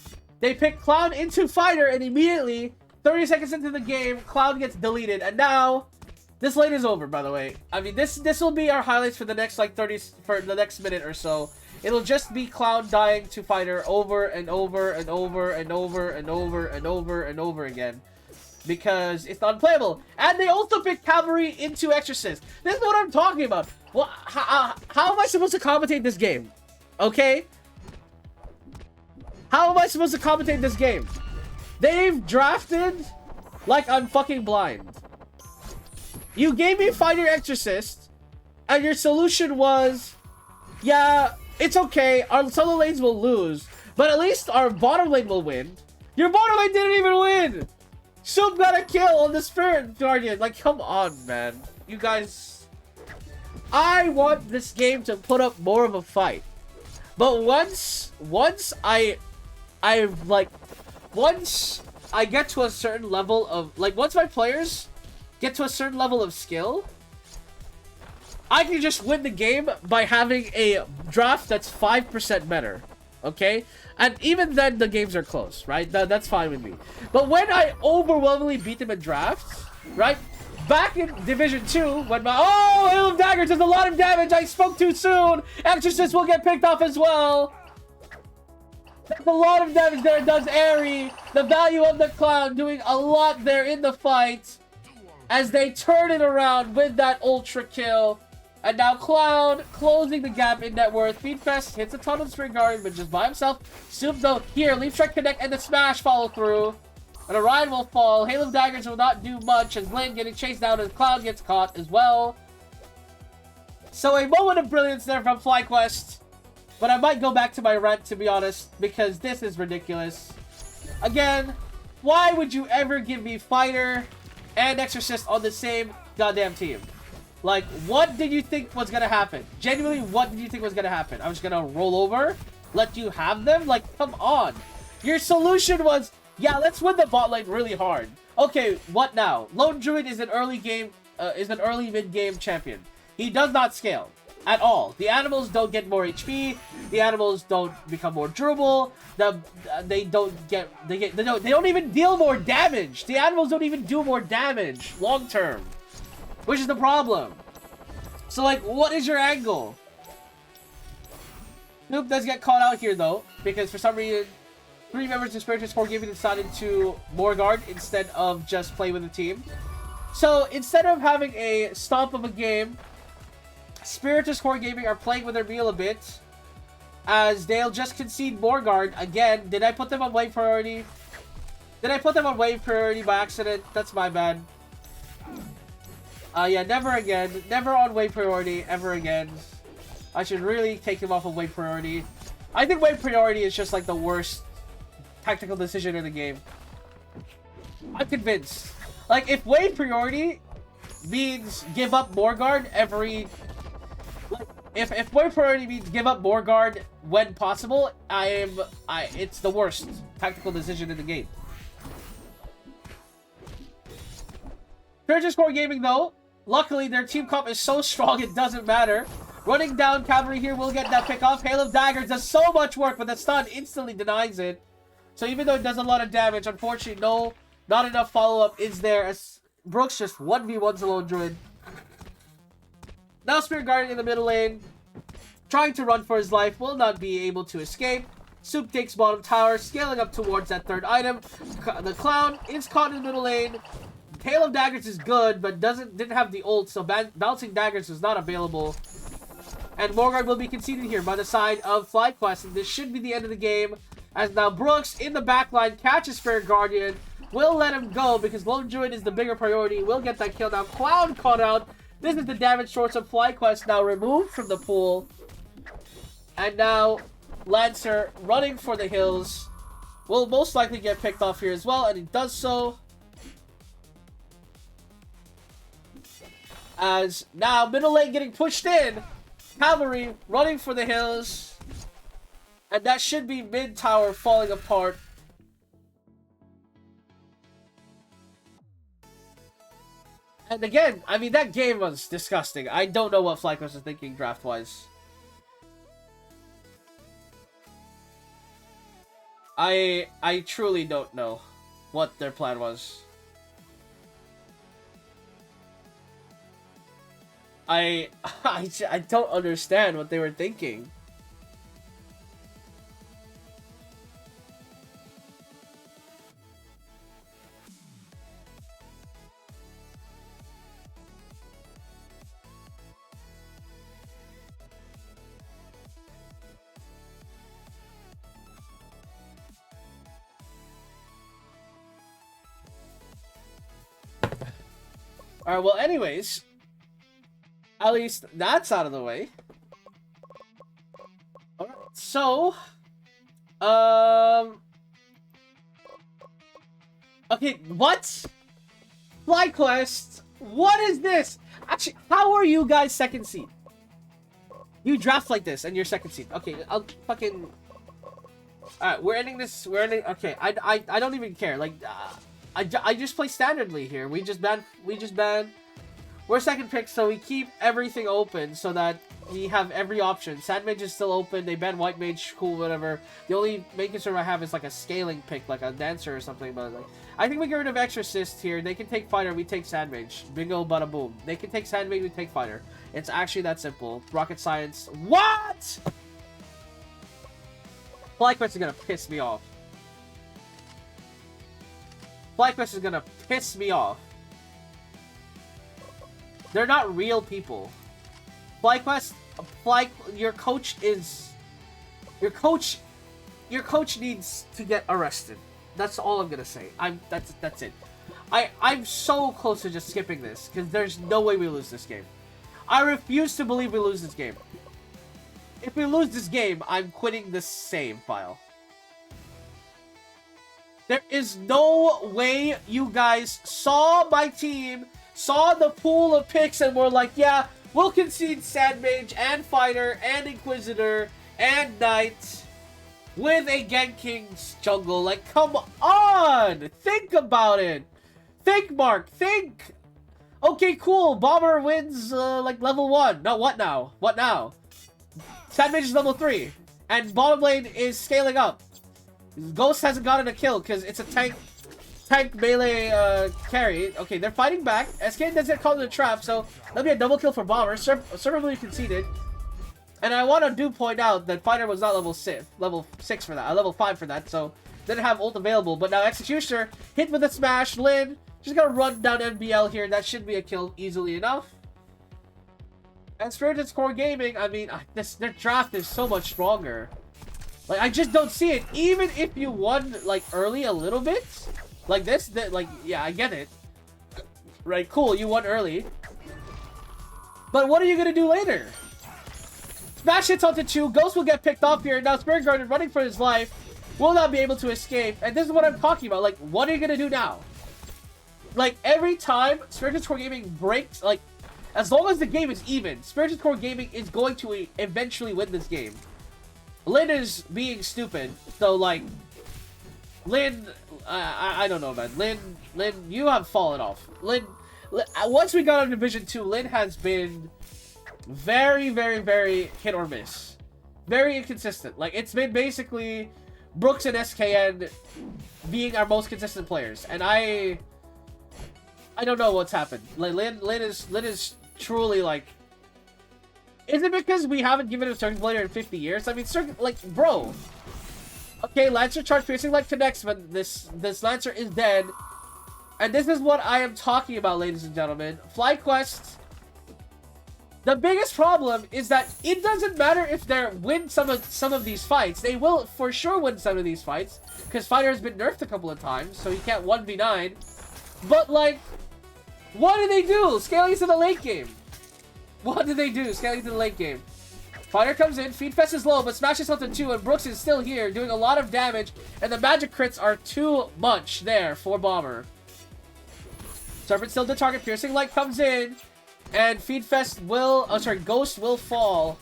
They pick Clown into Fighter, and immediately, 30 seconds into the game, Clown gets deleted. And now, this lane is over, by the way. I mean, this will be our highlights for the next, like, for the next minute or so. It'll just be Clown dying to Fighter over and over and over and over and over and over and over again. Because it's not playable. And they also pick Cavalry into Exorcist. This is what I'm talking about. Well, how am I supposed to commentate this game? Okay? How am I supposed to commentate this game? They've drafted like I'm fucking blind. You gave me Fighter Exorcist, and your solution was, yeah, it's okay, our solo lanes will lose, but at least our bottom lane will win. Your bottom lane didn't even win! Soup got a kill on the Spirit Guardian. Like, come on, man. You guys... I want this game to put up more of a fight. But once I get to a certain level of, like, once my players get to a certain level of skill, I can just win the game by having a draft that's 5% better, okay? And even then, the games are close, right? That's fine with me. But when I overwhelmingly beat them in drafts, right? Back in Division 2, when my... Oh, Hail of Daggers does a lot of damage! I spoke too soon! Exorcist will get picked off as well! That's a lot of damage there. It does Airy. The value of the Clown doing a lot there in the fight. As they turn it around with that ultra kill. And now Clown closing the gap in net worth. Feedfest hits a ton of Spring Guardian, but just by himself. Soup though here. Leaf Strike connect and the smash follow through. But Orion will fall. Hail of Daggers will not do much as Lane getting chased down and Cloud gets caught as well. So a moment of brilliance there from FlyQuest. But I might go back to my rant, to be honest, because this is ridiculous. Again, why would you ever give me Fighter and Exorcist on the same goddamn team? Like, what did you think was gonna happen? Genuinely, what did you think was gonna happen? I was gonna roll over? Let you have them? Like, come on. Your solution was, yeah, let's win the bot lane really hard. Okay, what now? Lone Druid is an early mid-game champion. He does not scale at all. The animals don't get more HP. The animals don't become more durable. They don't even deal more damage. The animals don't even do more damage long term, which is the problem. So like, what is your angle? Snoop does get caught out here though, because for some reason 3 members of Spiritus Core Gaming decided to Morguard instead of just play with the team. So instead of having a stomp of a game, Spiritus Core Gaming are playing with their meal a bit, as they'll just concede Morguard again. Did I put them on wave priority? Did I put them on wave priority by accident? That's my bad. Yeah, never again. Never on wave priority, ever again. I should really take him off of wave priority. I think wave priority is just like the worst tactical decision in the game. I'm convinced. Like, if wave priority means give up Morguard every... If wave priority means give up Morguard when possible, it's the worst tactical decision in the game. Spiritus Core Gaming, though, luckily their team comp is so strong it doesn't matter. Running down Cavalry here will get that pick off. Hail of Daggers does so much work, but that stun instantly denies it. So even though it does a lot of damage, unfortunately, not enough follow-up is there, as Brooks just 1v1s a Lone Druid. Now Spirit Guardian in the middle lane, trying to run for his life, will not be able to escape. Soup takes bottom tower, scaling up towards that third item. The Clown is caught in the middle lane. Hail of Daggers is good, but didn't have the ult, so Bouncing Daggers is not available. And Morguard will be conceded here by the side of FlyQuest, and this should be the end of the game, as now Brooks in the backline catches Spirit Guardian, will let him go because Lone Druid is the bigger priority, will get that kill. Now Cloud caught out. This is the damage source of FlyQuest now removed from the pool. And now Lancer running for the hills will most likely get picked off here as well, and he does so. As now middle lane getting pushed in. Cavalry running for the hills. And that should be mid tower falling apart. And again, I mean, that game was disgusting. I don't know what FlyQuest was thinking draft-wise. I truly don't know what their plan was. I don't understand what they were thinking. Alright, well, anyways, at least that's out of the way. Alright, so, okay, what? FlyQuest, what is this? Actually, how are you guys second seed? You draft like this and you're second seed. Okay, I'll fucking... Alright, we're ending this, okay, I don't even care, like, I just play standardly here. We just ban. We're second pick, so we keep everything open so that we have every option. Sand Mage is still open. They ban White Mage, cool, whatever. The only main concern I have is like a scaling pick, like a Dancer or something. But like, I think we get rid of Exorcist here. They can take Fighter, we take Sand Mage. Bingo, bada boom. They can take Sand Mage, we take Fighter. It's actually that simple. Rocket science. What? FlyQuest is gonna piss me off. FlyQuest is gonna piss me off. They're not real people. FlyQuest, your coach needs to get arrested. That's all I'm gonna say. That's it. I'm so close to just skipping this because there's no way we lose this game. I refuse to believe we lose this game. If we lose this game, I'm quitting the save file. There is no way you guys saw my team, saw the pool of picks, and were like, yeah, we'll concede Sandmage and Fighter and Inquisitor and Knight with a Genking's jungle. Like, come on! Think about it! Think, Mark! Think! Okay, cool. Bomber wins, like, level 1. No, what now? What now? Sandmage is level 3. And bottom lane is scaling up. Ghost hasn't gotten a kill because it's a tank melee carry. Okay, they're fighting back. SK doesn't get caught in the trap, so that'll be a double kill for Bomber. Serverly conceded. And I want to point out that Fighter was not level 6 for that. Level 5 for that, so didn't have ult available. But now Executioner hit with a smash. Lin just gonna run down NBL here. That should be a kill easily enough. And Spirited's Core Gaming, I mean, their draft is so much stronger. Like, I just don't see it. Even if you won, like, early a little bit, like this, like, yeah, I get it. Right, cool, you won early. But what are you gonna do later? Smash hits onto 2, Ghost will get picked off here, now Spirit Guardian running for his life will not be able to escape, and this is what I'm talking about. Like, what are you gonna do now? Like, every time Spirited's Core Gaming breaks, like, as long as the game is even, Spirited's Core Gaming is going to eventually win this game. Lin is being stupid, so, like, Lin, I don't know, man. Lin, you have fallen off. Lin, once we got on Division 2, Lin has been very, very, very hit or miss. Very inconsistent. Like, it's been basically Brooks and SKN being our most consistent players, and I don't know what's happened. Like, Lin is truly, like, is it because we haven't given a Circuit player in 50 years? I mean, Circuit, like, bro. Okay, Lancer charge piercing like connects, but this Lancer is dead. And this is what I am talking about, ladies and gentlemen. FlyQuest. The biggest problem is that it doesn't matter if they win some of these fights. They will for sure win some of these fights, because Fighter has been nerfed a couple of times, so he can't 1v9. But, like, what do they do? Scaling to the late game. What do they do? Scaling to the late game. Fighter comes in, Feed Fest is low, but smashes something too, and Brooks is still here, doing a lot of damage, and the magic crits are too much there for Bomber. Serpent still the target, Piercing Light comes in, and Feed Fest will, Ghost will fall.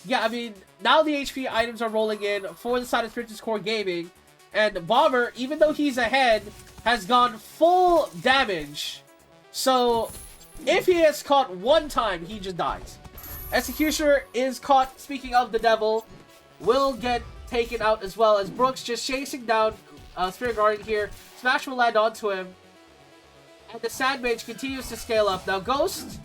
Yeah, I mean, now the HP items are rolling in for the side of Spirited's Core Gaming, and Bomber, even though he's ahead, has gone full damage. So, if he is caught one time, he just dies. Executioner is caught, speaking of the devil, will get taken out as well as Brooks just chasing down Spirit Guardian here. Smash will land onto him. And the Sandmage continues to scale up. Now Ghost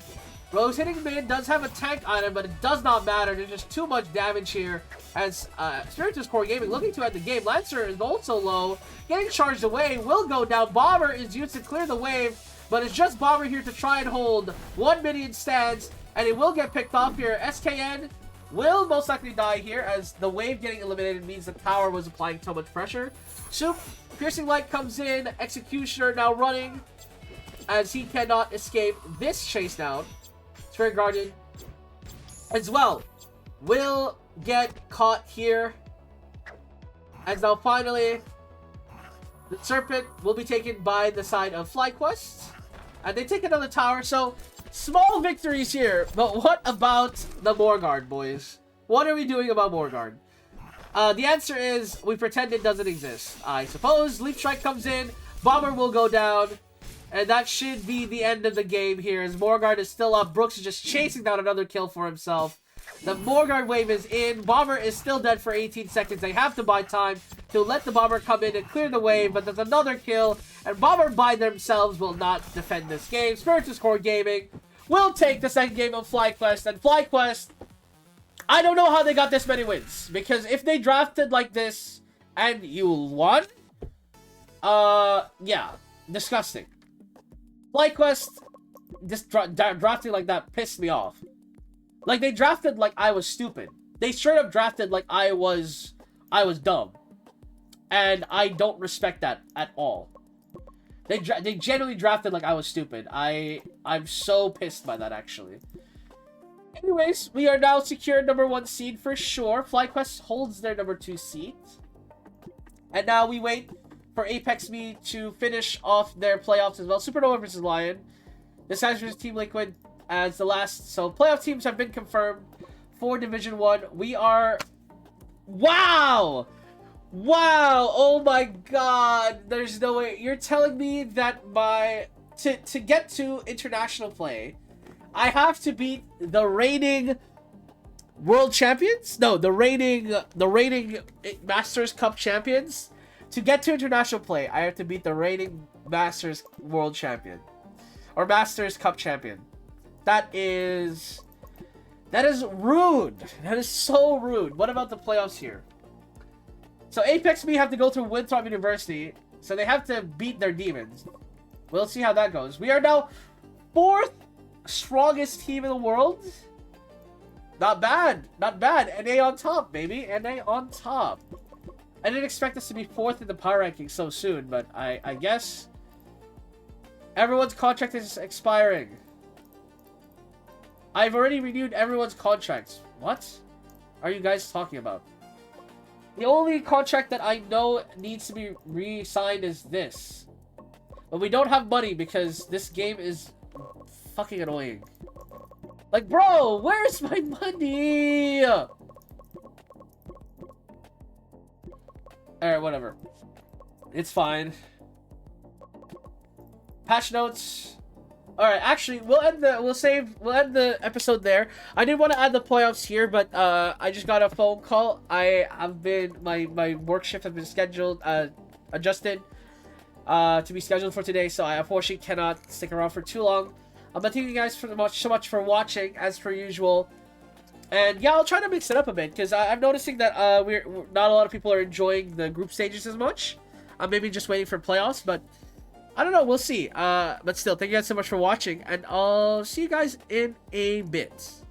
hitting mid, does have a tank item, but it does not matter. There's just too much damage here as Spirited's Core Gaming looking to end the game. Lancer is also low, getting charged away, will go down. Bomber is used to clear the wave, but it's just Bomber here to try and hold one minion stance. And it will get picked off here. SKN will most likely die here as the wave getting eliminated means the tower was applying so much pressure. Soup, Piercing Light comes in. Executioner now running as he cannot escape this chase down. Spirit Guardian as well will get caught here. As now finally the Serpent will be taken by the side of FlyQuest. And they take another tower, so small victories here, but what about the Morgard, boys? What are we doing about Morgard? The answer is, we pretend it doesn't exist. I suppose Leaf Strike comes in, Bomber will go down, and that should be the end of the game here, as Morgard is still up. Brooks is just chasing down another kill for himself. The Morgard wave is in, Bomber is still dead for 18 seconds. They have to buy time to let the Bomber come in and clear the wave, but there's another kill, and Bomber by themselves will not defend this game. Spirited's Core Gaming will take the second game of FlyQuest, and FlyQuest, I don't know how they got this many wins, because if they drafted like this and you won, yeah, disgusting. FlyQuest, just drafting like that pissed me off. Like, they drafted like I was stupid. They straight up drafted like I was dumb. And I don't respect that at all. They genuinely drafted like I was stupid. I'm so pissed by that, actually. Anyways, we are now secured #1 seed for sure. FlyQuest holds their #2 seed. And now we wait for Apex Me to finish off their playoffs as well. Supernova versus Lion. This guy's versus Team Liquid as the last. So playoff teams have been confirmed for Division 1. We are... Wow! Wow! Oh my god! There's no way. You're telling me that to get to international play, I have to beat the reigning world champions? No, the reigning Masters Cup champions. To get to international play, I have to beat the reigning Masters World Champion. Or Masters Cup Champion. That is rude. That is so rude. What about the playoffs here? So Apex Me have to go through Winthrop University. So they have to beat their demons. We'll see how that goes. We are now 4th strongest team in the world. Not bad. Not bad. NA on top, baby. NA on top. I didn't expect us to be 4th in the power ranking so soon, but I guess everyone's contract is expiring. I've already renewed everyone's contracts. What are you guys talking about? The only contract that I know needs to be re-signed is this. But we don't have money because this game is fucking annoying. Like, bro, where's my money? Alright, whatever. It's fine. Patch notes. Alright, actually, we'll end the episode there. I did want to add the playoffs here, but I just got a phone call. My work shift has been scheduled, adjusted to be scheduled for today, so I unfortunately cannot stick around for too long. But thank you guys so much for watching, as per usual. And yeah, I'll try to mix it up a bit, because I'm noticing that we're not a lot of people are enjoying the group stages as much. I'm maybe just waiting for playoffs, but I don't know, we'll see. But still, thank you guys so much for watching, and I'll see you guys in a bit.